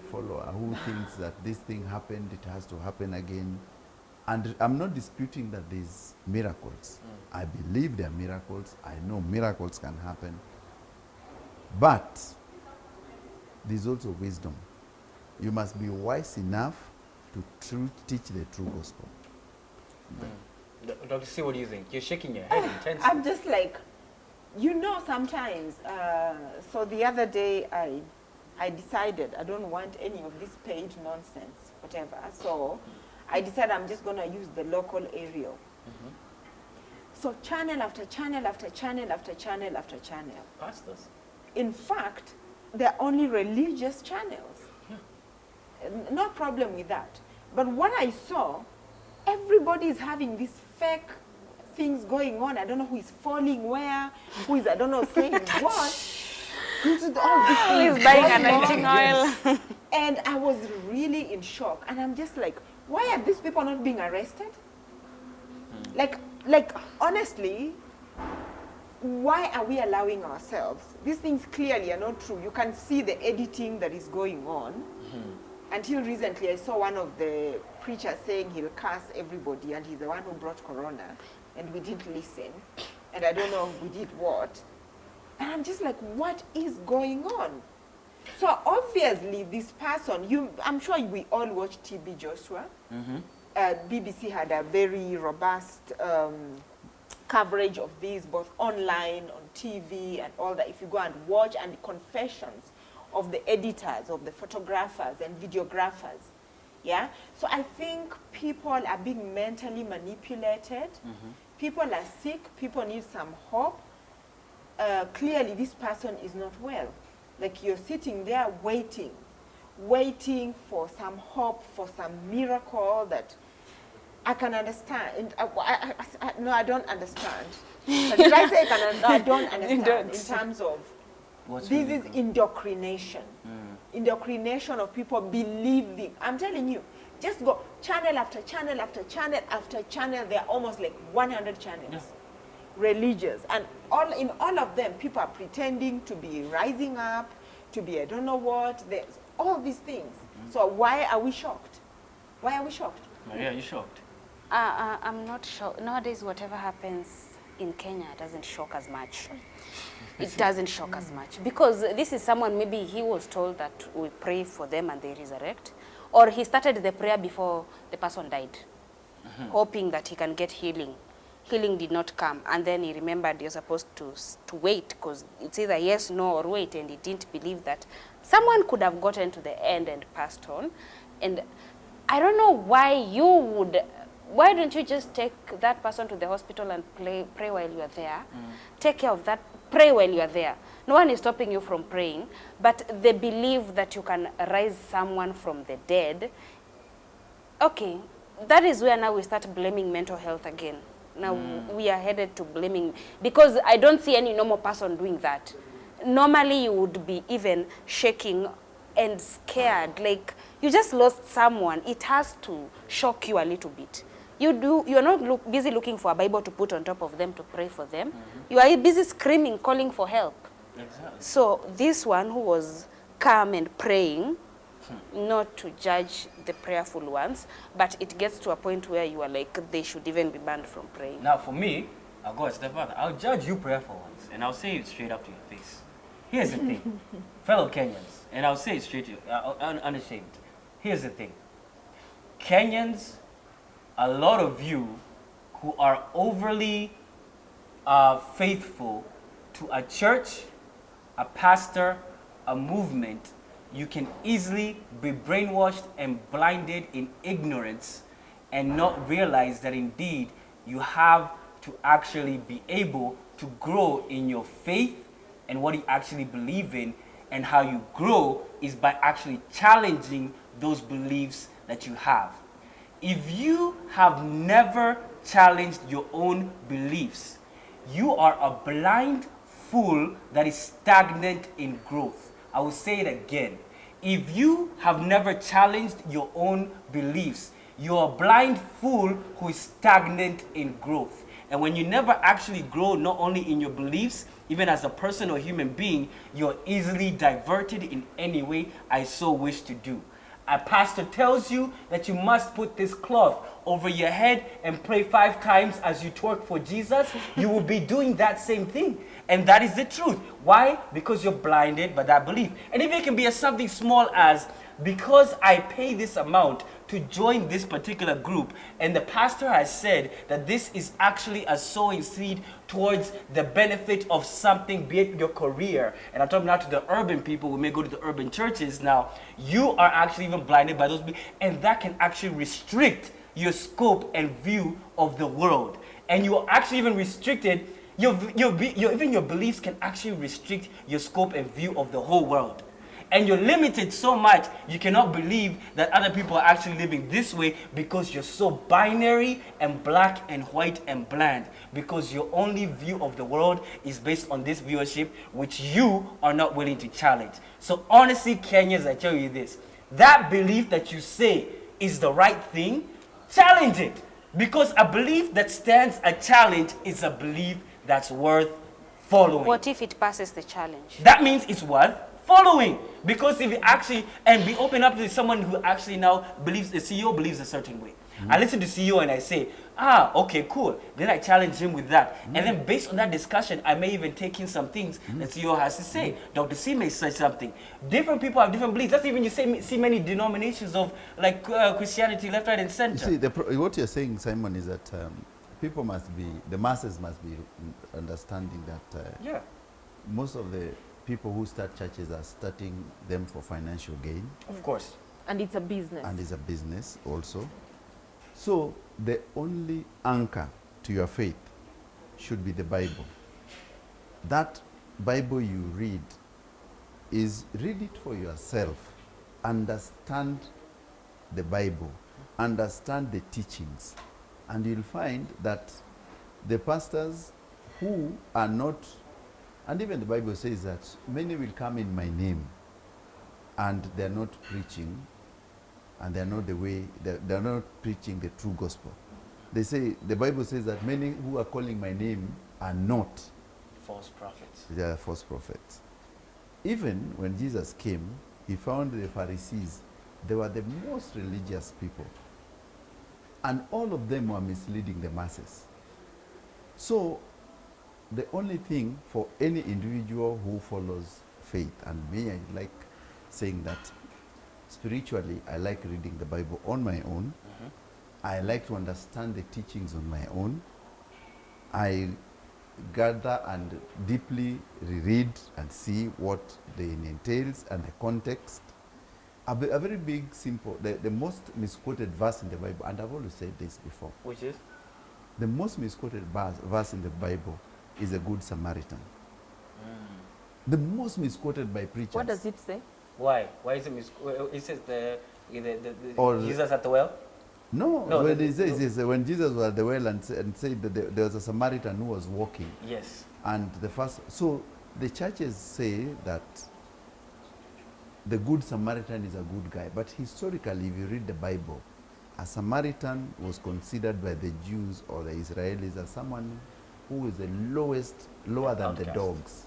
who thinks that this thing happened, it has to happen again. And I'm not disputing that there's miracles. I believe there are miracles. I know miracles can happen. But there's also wisdom. You must be wise enough to teach the true gospel. Dr. C, what do you think? You're shaking your head intensely. I'm just like, sometimes. So the other day, I decided I don't want any of this paid nonsense, whatever. So I decided I'm just going to use the local aerial. So channel after channel after channel after channel after channel. Pastors. In fact, they're only religious channels. No problem with that. But what I saw, everybody is having these fake things going on. I don't know who is falling where, who is, I don't know, saying what. All these things He's buying going anointing on. oil. And I was really in shock. And I'm just like, why are these people not being arrested? Like honestly, why are we allowing ourselves? These things clearly are not true. You can see the editing that is going on. until recently, I saw one of the preachers saying he'll curse everybody, and he's the one who brought corona, and we didn't listen. And I don't know we did what. And I'm just like, what is going on? So obviously, this person, I'm sure we all watched TB Joshua. BBC had a very robust coverage of this, both online, on TV, and all that. If you go and watch, and the confessions of the editors, of the photographers and videographers. Yeah? So I think people are being mentally manipulated. People are sick. People need some hope. Clearly, this person is not well. Like, you're sitting there waiting for some hope, for some miracle that I can understand. No, I don't understand. Did I say I don't understand in terms of this is indoctrination. Indoctrination of people believing. I'm telling you, just go channel after channel after channel after channel. There are almost like 100 channels, religious, and in all of them, people are pretending to be rising up, to be I don't know what. There's all these things. So why are we shocked? Why are we shocked? Maria, are you shocked? I'm not shocked. Nowadays, whatever happens in Kenya doesn't shock as much. It doesn't shock as much. Because this is someone, maybe he was told that we pray for them and they resurrect. Or he started the prayer before the person died, hoping that he can get healing. Healing did not come. And then he remembered you're supposed to wait, because it's either yes, no, or wait. And he didn't believe that someone could have gotten to the end and passed on. And I don't know why why don't you just take that person to the hospital and pray while you are there? Take care of that, pray while you are there. No one is stopping you from praying, but they believe that you can raise someone from the dead. Okay, that is where now we start blaming mental health again. Now we are headed to blaming, because I don't see any normal person doing that. Normally you would be even shaking and scared, like you just lost someone. It has to shock you a little bit. You're not busy looking for a Bible to put on top of them to pray for them. You are busy screaming, calling for help. Exactly. So this one who was calm and praying, not to judge the prayerful ones, but it gets to a point where you are like, they should even be banned from praying. Now for me, I'll go a step further. I'll judge you prayerful ones, and I'll say it straight up to your face. Here's the thing, fellow Kenyans, and I'll say it straight to you, unashamed. Here's the thing. Kenyans, a lot of you who are overly faithful to a church, a pastor, a movement, you can easily be brainwashed and blinded in ignorance and not realize that indeed you have to actually be able to grow in your faith and what you actually believe in, and how you grow is by actually challenging those beliefs that you have. If you have never challenged your own beliefs, you are a blind fool that is stagnant in growth. I will say it again. If you have never challenged your own beliefs, you're a blind fool who is stagnant in growth. And when you never actually grow, not only in your beliefs, even as a person or human being, you're easily diverted in any way I so wish to do. A pastor tells you that you must put this cloth over your head and pray 5 times as you twerk for Jesus, you will be doing that same thing. And that is the truth. Why? Because you're blinded by that belief. And if it can be as something small as, because I pay this amount to join this particular group, and the pastor has said that this is actually a sowing seed towards the benefit of something, be it your career. And I'm talking now to the urban people who may go to the urban churches now. You are actually even blinded by those, and that can actually restrict your scope and view of the world. And you are actually even restricted, even your beliefs can actually restrict your scope and view of the whole world. And you're limited so much, you cannot believe that other people are actually living this way because you're so binary and black and white and bland. Because your only view of the world is based on this viewership, which you are not willing to challenge. So honestly, Kenyans, I tell you this, that belief that you say is the right thing, challenge it. Because a belief that stands a challenge is a belief that's worth following. What if it passes the challenge? That means it's worth following. Because if you actually, and be open up to someone who actually now believes, the CEO believes a certain way. I listen to CEO and I say, okay, cool. Then I challenge him with that. And then based on that discussion, I may even take in some things that CEO has to say. Dr. C may say something. Different people have different beliefs. That's even you see many denominations of like Christianity, left, right, and center. You see, what you're saying, Simon, is that people must be, the masses must be understanding that most of the people who start churches are starting them for financial gain. Of course. And it's a business. And it's a business also. So the only anchor to your faith should be the Bible. That Bible you read read it for yourself. Understand the Bible. Understand the teachings. And you'll find that the pastors who are not, and even the Bible says that many will come in my name and they're not preaching, and they're not the way, they're not preaching the true gospel. They say, the Bible says that many who are calling my name are not false prophets. They are false prophets. Even when Jesus came, he found the Pharisees, they were the most religious people. And all of them were misleading the masses. So the only thing for any individual who follows faith, and me, I like saying that spiritually, I like reading the Bible on my own. I like to understand the teachings on my own. I gather and deeply reread and see what they entails and the context. A very big, simple, the most misquoted verse in the Bible, and I've always said this before. Which is? The most misquoted verse in the Bible is a Good Samaritan. The most misquoted by preachers. What does it say? Why? Why is it it says Jesus at the well? No, when it says when Jesus was at the well and said that there was a Samaritan who was walking. Yes. And so the churches say that the Good Samaritan is a good guy. But historically, if you read the Bible, a Samaritan was considered by the Jews or the Israelis as someone who is the lower than the dogs.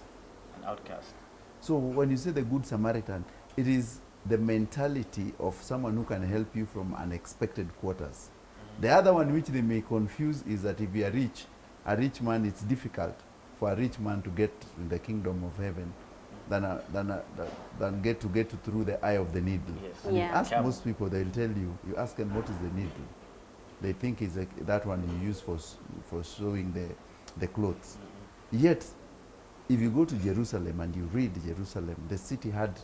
An outcast. So when you say the Good Samaritan, it is the mentality of someone who can help you from unexpected quarters. The other one which they may confuse is that if you are rich, a rich man, it's difficult for a rich man to get in the kingdom of heaven than get through the eye of the needle. Yes. And you ask most people, they'll tell you, you ask them what is the needle. They think it's that one you use for sewing the clothes. Yet, if you go to Jerusalem and you read Jerusalem, the city had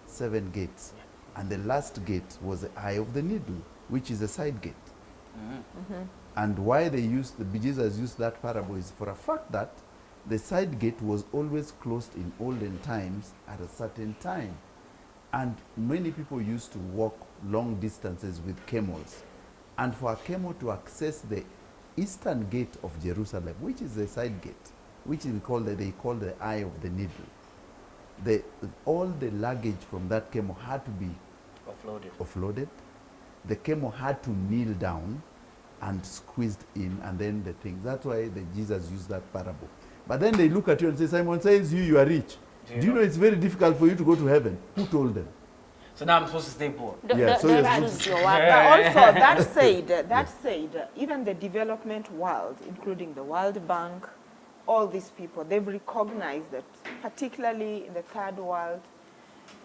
7 gates. And the last gate was the eye of the needle, which is a side gate. And why Jesus used that parable is for a fact that the side gate was always closed in olden times at a certain time. And many people used to walk long distances with camels. And for a camel to access the eastern gate of Jerusalem, which is the side gate, which they call the eye of the needle, all the luggage from that camel had to be offloaded. The camel had to kneel down and squeezed in, and then the thing. That's why Jesus used that parable. But then they look at you and say, Simon says you are rich. Do you know it's very difficult for you to go to heaven? Who told them? So now I'm supposed to stay poor. Yeah, so But also, that said, even the development world, including the World Bank, all these people, they've recognized that, particularly in the third world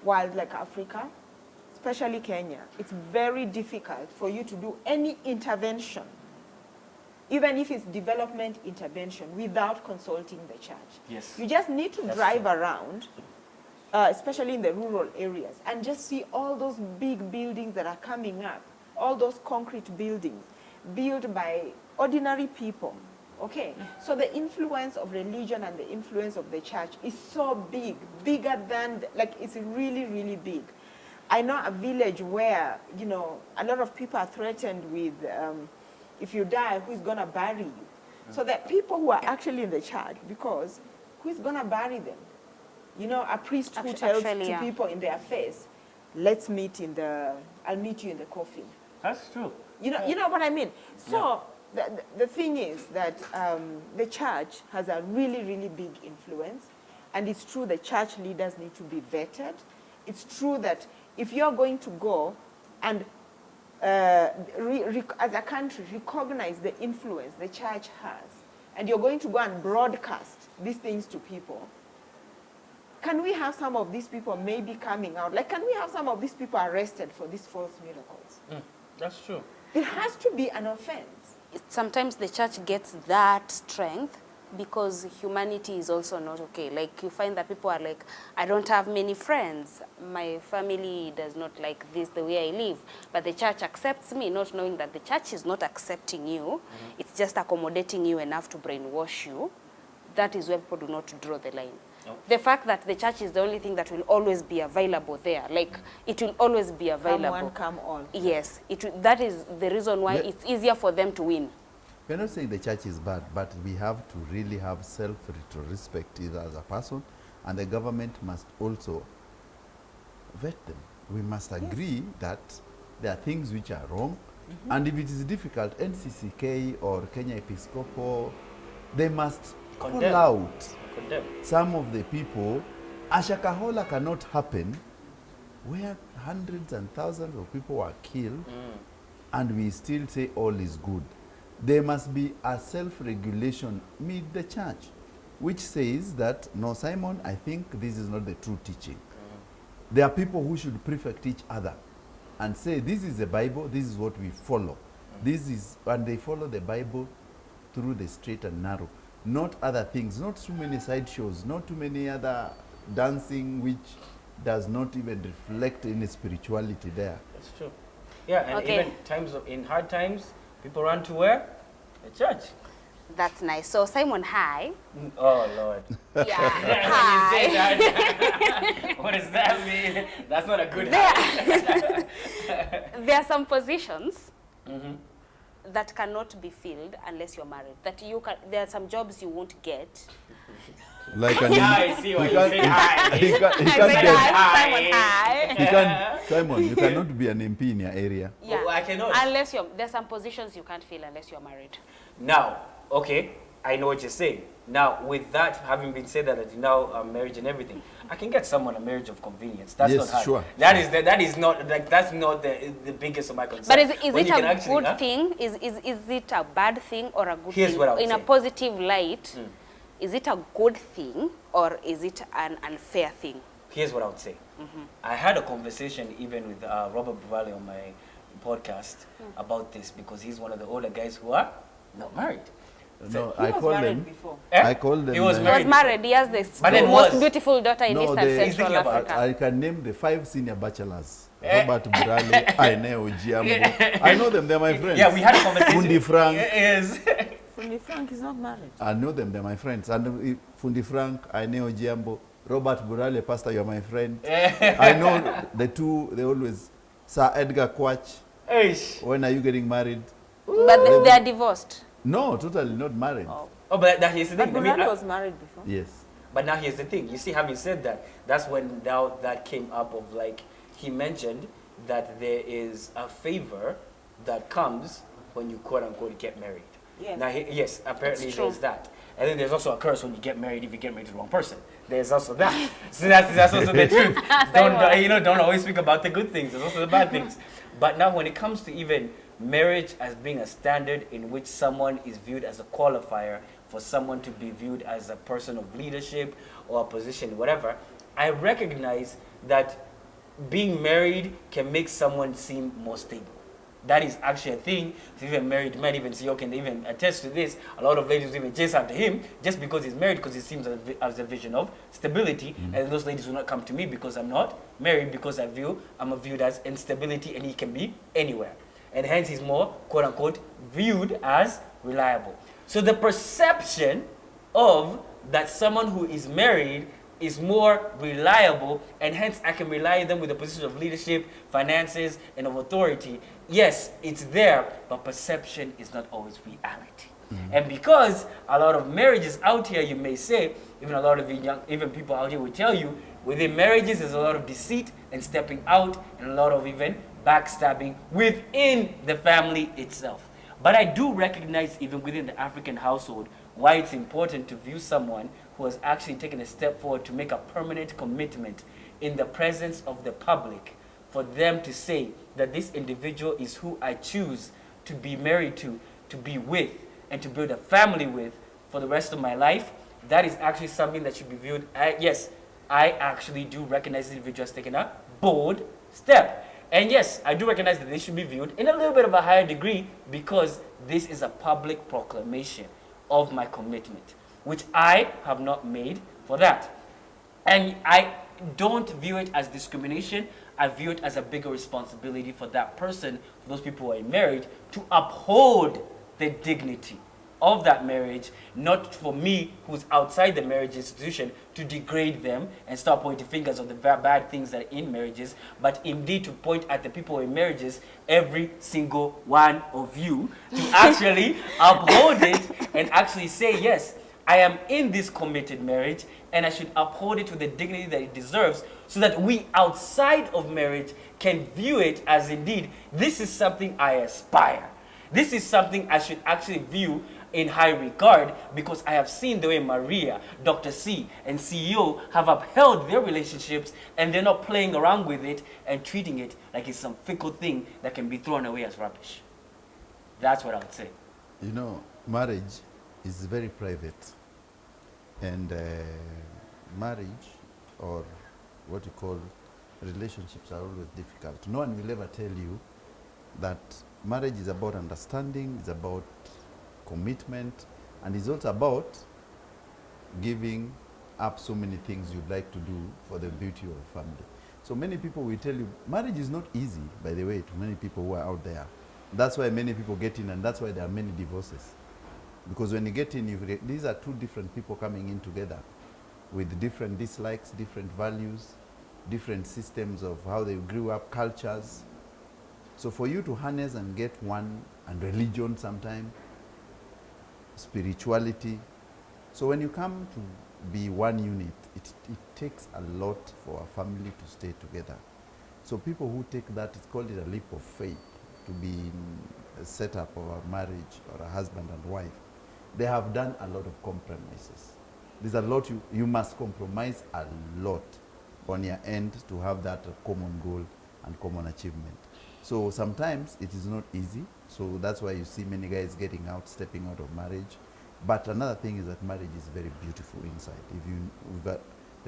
like Africa, especially Kenya, it's very difficult for you to do any intervention, even if it's development intervention, without consulting the church. Yes. You just need to drive around, especially in the rural areas, and just see all those big buildings that are coming up, all those concrete buildings built by ordinary people. Okay, so the influence of religion and the influence of the church is so big, bigger than, it's really, really big. I know a village where, a lot of people are threatened with, if you die, who's going to bury you? So that people who are actually in the church, because who's going to bury them? A priest who tells people in their face, I'll meet you in the coffin. That's true. You know what I mean? So the thing is that the church has a really, really big influence. And it's true the church leaders need to be vetted. It's true that if you're going to go and as a country recognize the influence the church has, and you're going to go and broadcast these things to people, can we have some of these people maybe coming out? Like, can we have some of these people arrested for these false miracles? That's true. It has to be an offense. Sometimes the church gets that strength because humanity is also not okay. Like, you find that people are like, I don't have many friends. My family does not like this, the way I live. But the church accepts me, not knowing that the church is not accepting you. It's just accommodating you enough to brainwash you. That is where people do not draw the line. The fact that the church is the only thing that will always be available there, like it will always be available. Come one, come all. Yes, that is the reason why it's easier for them to win. We're not saying the church is bad, but we have to really have self-respect either as a person, and the government must also vet them. We must agree that there are things which are wrong, and if it is difficult, NCCK or Kenya Episcopal, they must call out some of the people. A Shakahola cannot happen where hundreds and thousands of people were killed, and we still say all is good. There must be a self-regulation mid the church, which says that, no, Simon, I think this is not the true teaching. There are people who should prefect each other and say, this is the Bible, this is what we follow. This is, and they follow the Bible through the straight and narrow, not other things, not too many sideshows, not too many other dancing which does not even reflect any spirituality there. That's true. Yeah, and even in hard times, people run to where? The church. That's nice. So Simon, hi. Oh Lord. Yeah. Hi. You say Hi. that, what does that mean? That's not a good hi. There are some positions that cannot be filled unless you're married. That you can. There are some jobs you won't get. Like an I see why you say hi. he can't Simon, hi. Simon, you cannot be an MP in your area. Yeah. Oh, I cannot. Unless there's some positions you can't fill unless you're married. Now, okay, I know what you're saying. Now, with that having been said that now marriage and everything, I can get someone a marriage of convenience. That's Yes, not hard. sure. That is not like that's not the biggest of my concerns. But is When it you can a actually, good thing? Is it a bad thing or a good Here's thing? what I would In say. a positive light, is it a good thing or is it an unfair thing? Here's what I would say. I had a conversation even with Robert Buvali on my podcast about this because he's one of the older guys who are not married. No, He I was call married them. before. I call them. He was He married. was married. He has this But then most was. beautiful daughter in No, Eastern they- Central He's thinking about Africa. I can name the 5 senior bachelors. Robert Burale, Aineo Jiambo. I know them, they're my friends. Yeah, we had a conversation. Fundi Frank. Yes. Fundi Frank is not married. I know them, they're my friends. And Fundi Frank, Aineo Jiambo, Robert Burale, Pastor, you're my friend. I know the two, they always, Sir Edgar Quach, Eish. when are you getting married? But they are divorced. No, totally not married. Oh, but here's the But thing. I mean, Burali was married before. Yes. But now here's the thing. You see, having said that, that's when now that came up of like, he mentioned that there is a favor that comes when you quote unquote get married. Yes. Now, yes, apparently It's true. there's that. And then there's also a curse when you get married if you get married to the wrong person. There's also that. So that's also the truth. Don't always speak about the good things. There's also the bad things. But now when it comes to even marriage as being a standard in which someone is viewed as a qualifier for someone to be viewed as a person of leadership or a position, whatever, I recognize that being married can make someone seem more stable. That is actually a thing. So even married men even CEO can even attest to this. A lot of ladies even chase after him just because he's married, because he seems as a vision of stability. And those ladies will not come to me because I'm not married, because I'm viewed as instability and he can be anywhere. And hence he's more, quote unquote, viewed as reliable. So the perception of that someone who is married is more reliable, and hence I can rely on them with a position of leadership, finances, and of authority. Yes, it's there, but perception is not always reality. And because a lot of marriages out here, you may say, even a lot of even people out here will tell you, within marriages there's a lot of deceit and stepping out, and a lot of even backstabbing within the family itself. But I do recognize, even within the African household, why it's important to view someone who has actually taken a step forward to make a permanent commitment in the presence of the public for them to say that this individual is who I choose to be married to be with, and to build a family with for the rest of my life. That is actually something that should be viewed. Yes, I actually do recognize the individual has taken a bold step. And yes, I do recognize that this should be viewed in a little bit of a higher degree, because this is a public proclamation of my commitment, which I have not made for that. And I don't view it as discrimination. I view it as a bigger responsibility for that person, for those people who are married, to uphold the dignity of that marriage, not for me, who's outside the marriage institution, to degrade them and start pointing fingers of the bad things that are in marriages, but indeed to point at the people in marriages, every single one of you, to actually uphold it and actually say, yes, I am in this committed marriage, and I should uphold it with the dignity that it deserves, so that we outside of marriage can view it as, indeed, this is something I aspire. This is something I should actually view in high regard, because I have seen the way Maria, Dr. C, and CEO have upheld their relationships, and they're not playing around with it and treating it like it's some fickle thing that can be thrown away as rubbish. That's what I would say. You know, marriage is very private, and marriage, or what you call relationships, are always difficult. No one will ever tell you that marriage is about understanding, it's about commitment, and it's also about giving up so many things you'd like to do for the beauty of a family. So many people will tell you, marriage is not easy, by the way, to many people who are out there. That's why many people get in, and that's why there are many divorces. Because when you get in, these are two different people coming in together with different dislikes, different values, different systems of how they grew up, cultures. So for you to harness and get one, and religion sometimes, spirituality. So when you come to be one unit, it takes a lot for a family to stay together. So people who take that, it's called it a leap of faith, to be in a setup of a marriage or a husband and wife. They have done a lot of compromises. There's a lot, you must compromise a lot on your end to have that common goal and common achievement. So sometimes it is not easy. So that's why you see many guys getting out, stepping out of marriage. But another thing is that marriage is very beautiful inside. If you've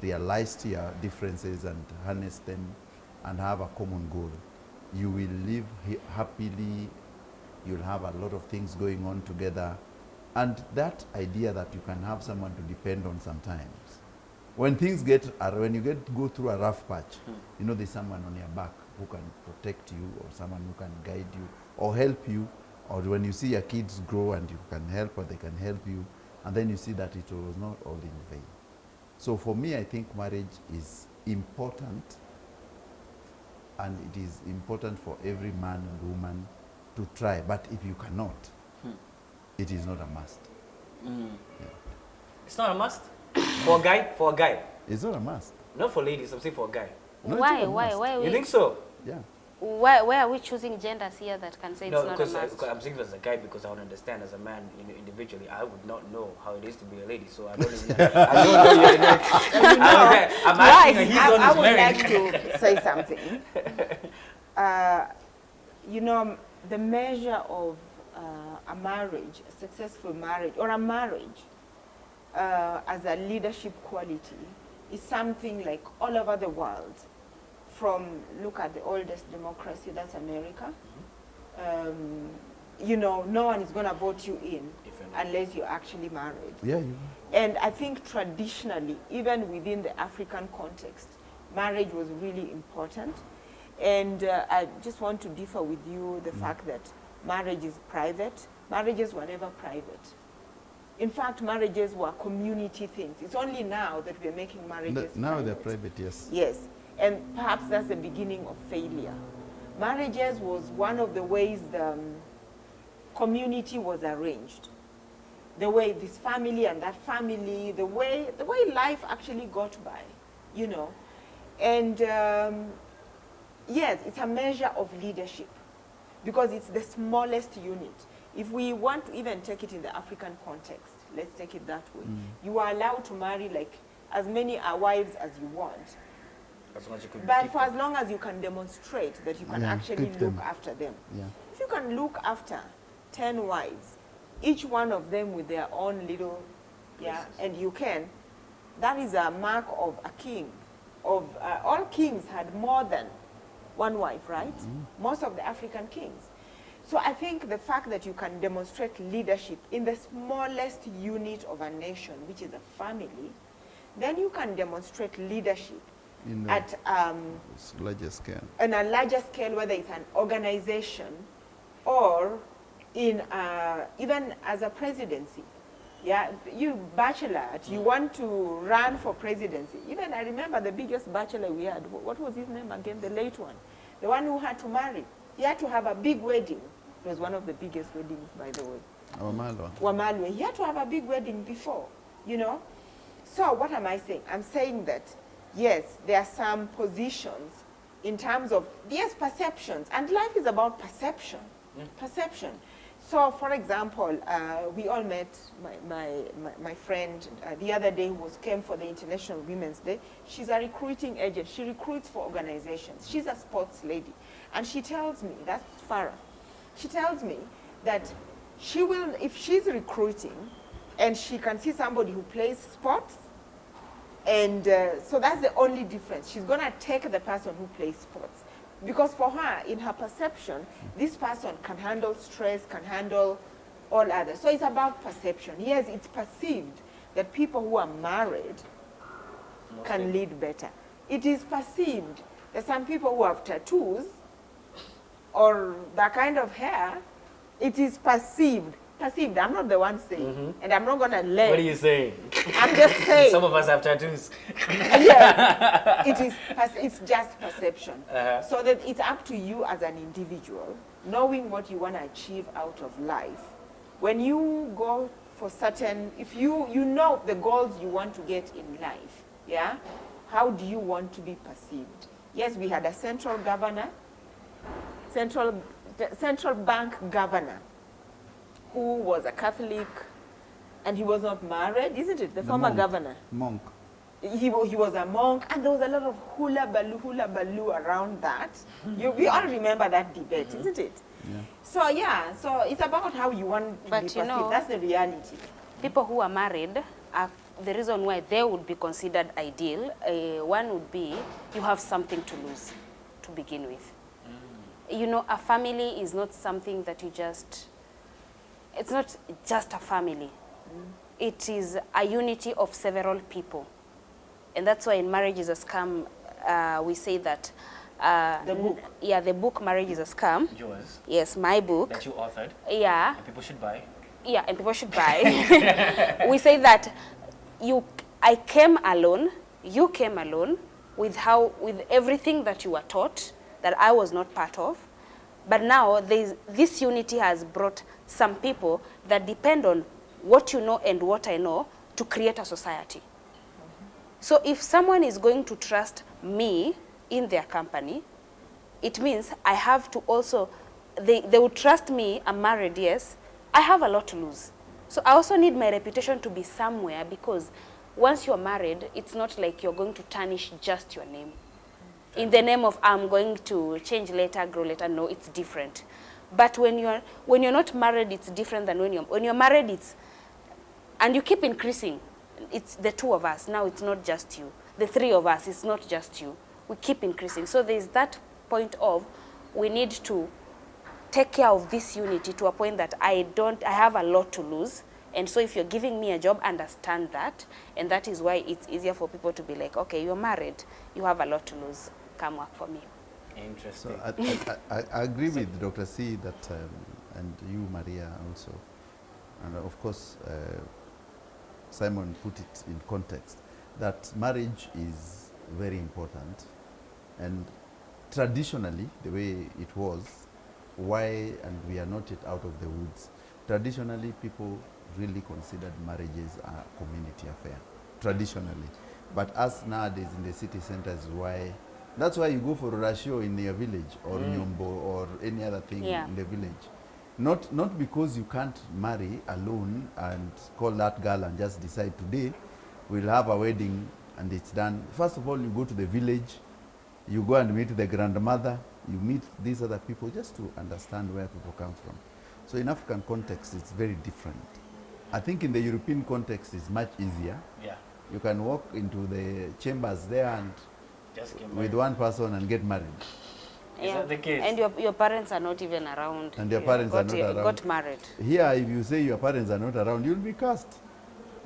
realized your differences and harness them and have a common goal, you will live happily. You'll have a lot of things going on together. And that idea that you can have someone to depend on sometimes. When things when you go through a rough patch, you know there's someone on your back who can protect you, or someone who can guide you or help you, or when you see your kids grow and you can help, or they can help you, and then you see that it was not all in vain. So for me, I think marriage is important, and it is important for every man and woman to try. But if you cannot, it is not a must. Yeah. It's not a must? For a guy? It's not a must. Not for ladies, I'm saying for a guy. No, Why? You think so? Yeah. Why are we choosing genders here that can say it's not a because must? I'm saying as a guy, because I would understand as a man, individually, I would not know how it is to be a lady. So I don't even I don't know. I'm asking he's on I his would marriage. like to say something. You know, the measure of a marriage, a successful marriage, or a marriage as a leadership quality is something like all over the world. From, look at the oldest democracy, that's America. You know, no one is going to vote you in unless you're actually married. Yeah. And I think traditionally, even within the African context, marriage was really important. And I just want to differ with you the fact that marriage is private. Marriages were never private. In fact, marriages were community things. It's only now that we're making marriages Now private. they're private, yes. Yes, and perhaps that's the beginning of failure. Marriages was one of the ways the community was arranged. The way this family and that family, the way life actually got by, you know. And yes, it's a measure of leadership because it's the smallest unit. If we want to even take it in the African context, let's take it that way. You are allowed to marry like as many wives as you want, As long as you could but keep for them. as long as you can demonstrate that you can Yeah, actually keep look them. after them. Yeah. If you can look after 10 wives, each one of them with their own little, yeah, and you can, that is a mark of a king. All kings had more than one wife, right? Most of the African kings. So I think the fact that you can demonstrate leadership in the smallest unit of a nation, which is a family, then you can demonstrate leadership In the at larger scale. on a larger scale, whether it's an organization or in even as a presidency. Yeah, you bachelor, you want to run for presidency. Even I remember the biggest bachelor we had. What was his name again? The late one, the one who had to marry. He had to have a big wedding. It was one of the biggest weddings, by the way. Wamalwa. Wamalwe. He had to have a big wedding before, you know. So what am I saying? I'm saying that, yes, there are some positions in terms of, yes, perceptions. And life is about perception. Perception. So, for example, we all met my friend the other day who came for the International Women's Day. She's a recruiting agent. She recruits for organizations. She's a sports lady. And she tells me, that's Farah, she tells me that she will, if she's recruiting and she can see somebody who plays sports, and so that's the only difference. She's going to take the person who plays sports. Because for her, in her perception, this person can handle stress, can handle all others. So it's about perception. Yes, it's perceived that people who are married can lead better. It is perceived that some people who have tattoos or that kind of hair, it is perceived. Perceived. I'm not the one saying, and I'm not going to let. What are you saying? I'm just saying. Some of us have tattoos. Yes, it's just perception. So that it's up to you as an individual, knowing what you want to achieve out of life. When you go for certain, if you know the goals you want to get in life, yeah, how do you want to be perceived? Yes, we had a central governor, central bank governor, who was a Catholic, and he was not married, isn't it? The former monk. governor. Monk. He was a monk, and there was a lot of hula baloo around that. We all remember that debate, isn't it? Yeah. So yeah, so it's about how you want to But be you perceived. know, That's the reality. People who are married, the reason why they would be considered ideal, one would be you have something to lose to begin with. You know, a family is not something that you just, it's not just a family. It is a unity of several people. And that's why in Marriage is a Scam, we say that. The book. Yeah, the book Marriage is a Scam. Yours. Yes, my book. That you authored. Yeah. And people should buy. Yeah, and people should buy. We say that I came alone, you came alone with everything that you were taught that I was not part of. But now this unity has brought some people that depend on what you know and what I know to create a society. So if someone is going to trust me in their company, it means I have to also, they would trust me, I'm married, yes, I have a lot to lose. So I also need my reputation to be somewhere, because once you're married, it's not like you're going to tarnish just your name. In the name of I'm going to change later, grow later, no, it's different. But when you're not married, it's different than when you're married, it's, and you keep increasing. It's the two of us, now it's not just you. The three of us, it's not just you. We keep increasing. So there's that point of, we need to take care of this unity to a point that I have a lot to lose. And so if you're giving me a job, understand that. And that is why it's easier for people to be like, okay, you're married, you have a lot to lose, come work for me. Interesting. So I agree with Dr. C that, and you, Maria, also. And of course, Simon put it in context, that marriage is very important. And traditionally, the way it was, why, and we are not yet out of the woods, traditionally people really considered marriages a community affair, traditionally. But us nowadays in the city centers, why, that's why you go for a ratio in your village, or Nyombo, or any other thing in the village. Not because you can't marry alone and call that girl and just decide today we'll have a wedding and it's done. First of all, you go to the village, you go and meet the grandmother, you meet these other people just to understand where people come from. So in African context, it's very different. I think in the European context, it's much easier. Yeah. You can walk into the chambers there and Just get with married. one person and get married. Is that the case? And your parents are not even around. And your parents are not around. Got married. Here, if you say your parents are not around, you'll be cast.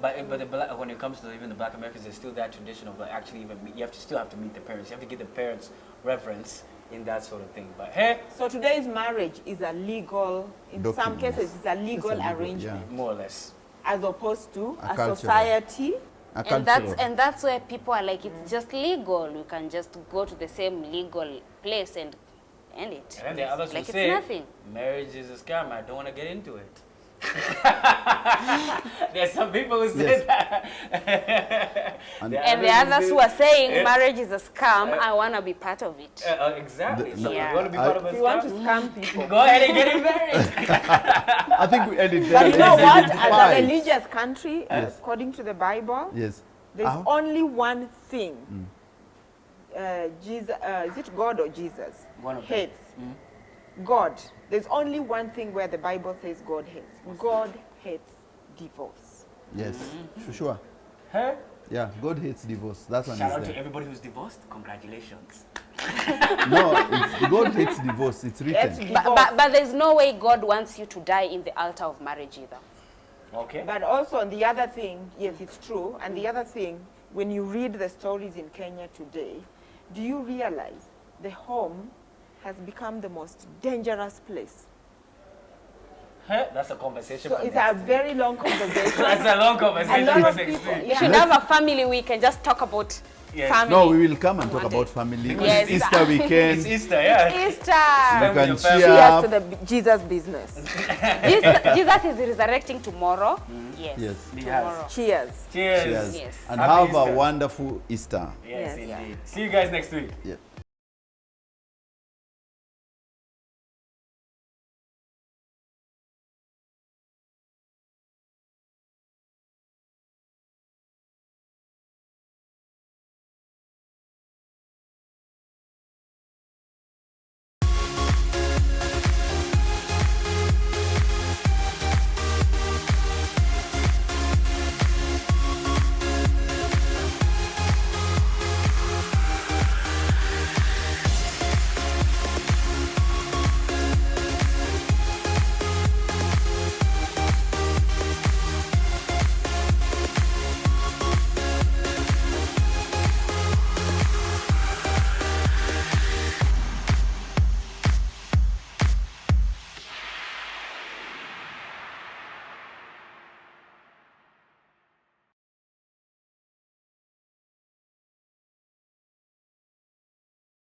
But the black, when it comes to even the Black Americans, there's still that tradition of like actually even you still have to meet the parents. You have to give the parents reverence in that sort of thing. But hey, So today's marriage is a legal, in some Document. cases, it's a legal It's a legal, arrangement, more or less. as opposed to A a cultural. society. And that's where people are like, it's just legal. We can just go to the same legal place and end it. And then the others like will it's say, nothing. marriage is a scam. I don't want to get into it. There's some people who say Yes. that. And- And the others who are saying marriage is a scam, I want to be part of it. Exactly. The- So Yeah. if you want to be part of a If you want to scam, scam people. go ahead and get married. I think we ended there. But you know Let's what? As identify. a religious country, Yes. according to the Bible, Yes. there's How? only one thing. Jesus, is it God or Jesus? One of them. Hates. God. There's only one thing where the Bible says God hates. God hates divorce. Yes. Sure. Huh? Yeah, God hates divorce. That one Shout is out to there. everybody who's divorced. Congratulations. No, it's, God hates divorce. It's Hates written. divorce. But there's no way God wants you to die in the altar of marriage either. Okay. But also, on the other thing, yes, it's true. And the other thing, when you read the stories in Kenya today, do you realize the home has become the most dangerous place? Huh? That's a conversation. So for it's next a week. very long conversation. That's a long A conversation. lot for of next people, week. We yeah. should have a family week and just talk about Yes. family. No, we will come and talk One day. about family. Yes. It's Easter weekend. It's Easter, yeah. Easter. You with can your family. cheer Cheers up. to the Jesus business. Jesus is resurrecting tomorrow. Yes. Yes. He Tomorrow. has. Cheers. Cheers. Cheers. Yes. And Happy have a Easter. wonderful Easter. Yes, Yes. indeed. See you guys next week. Yeah.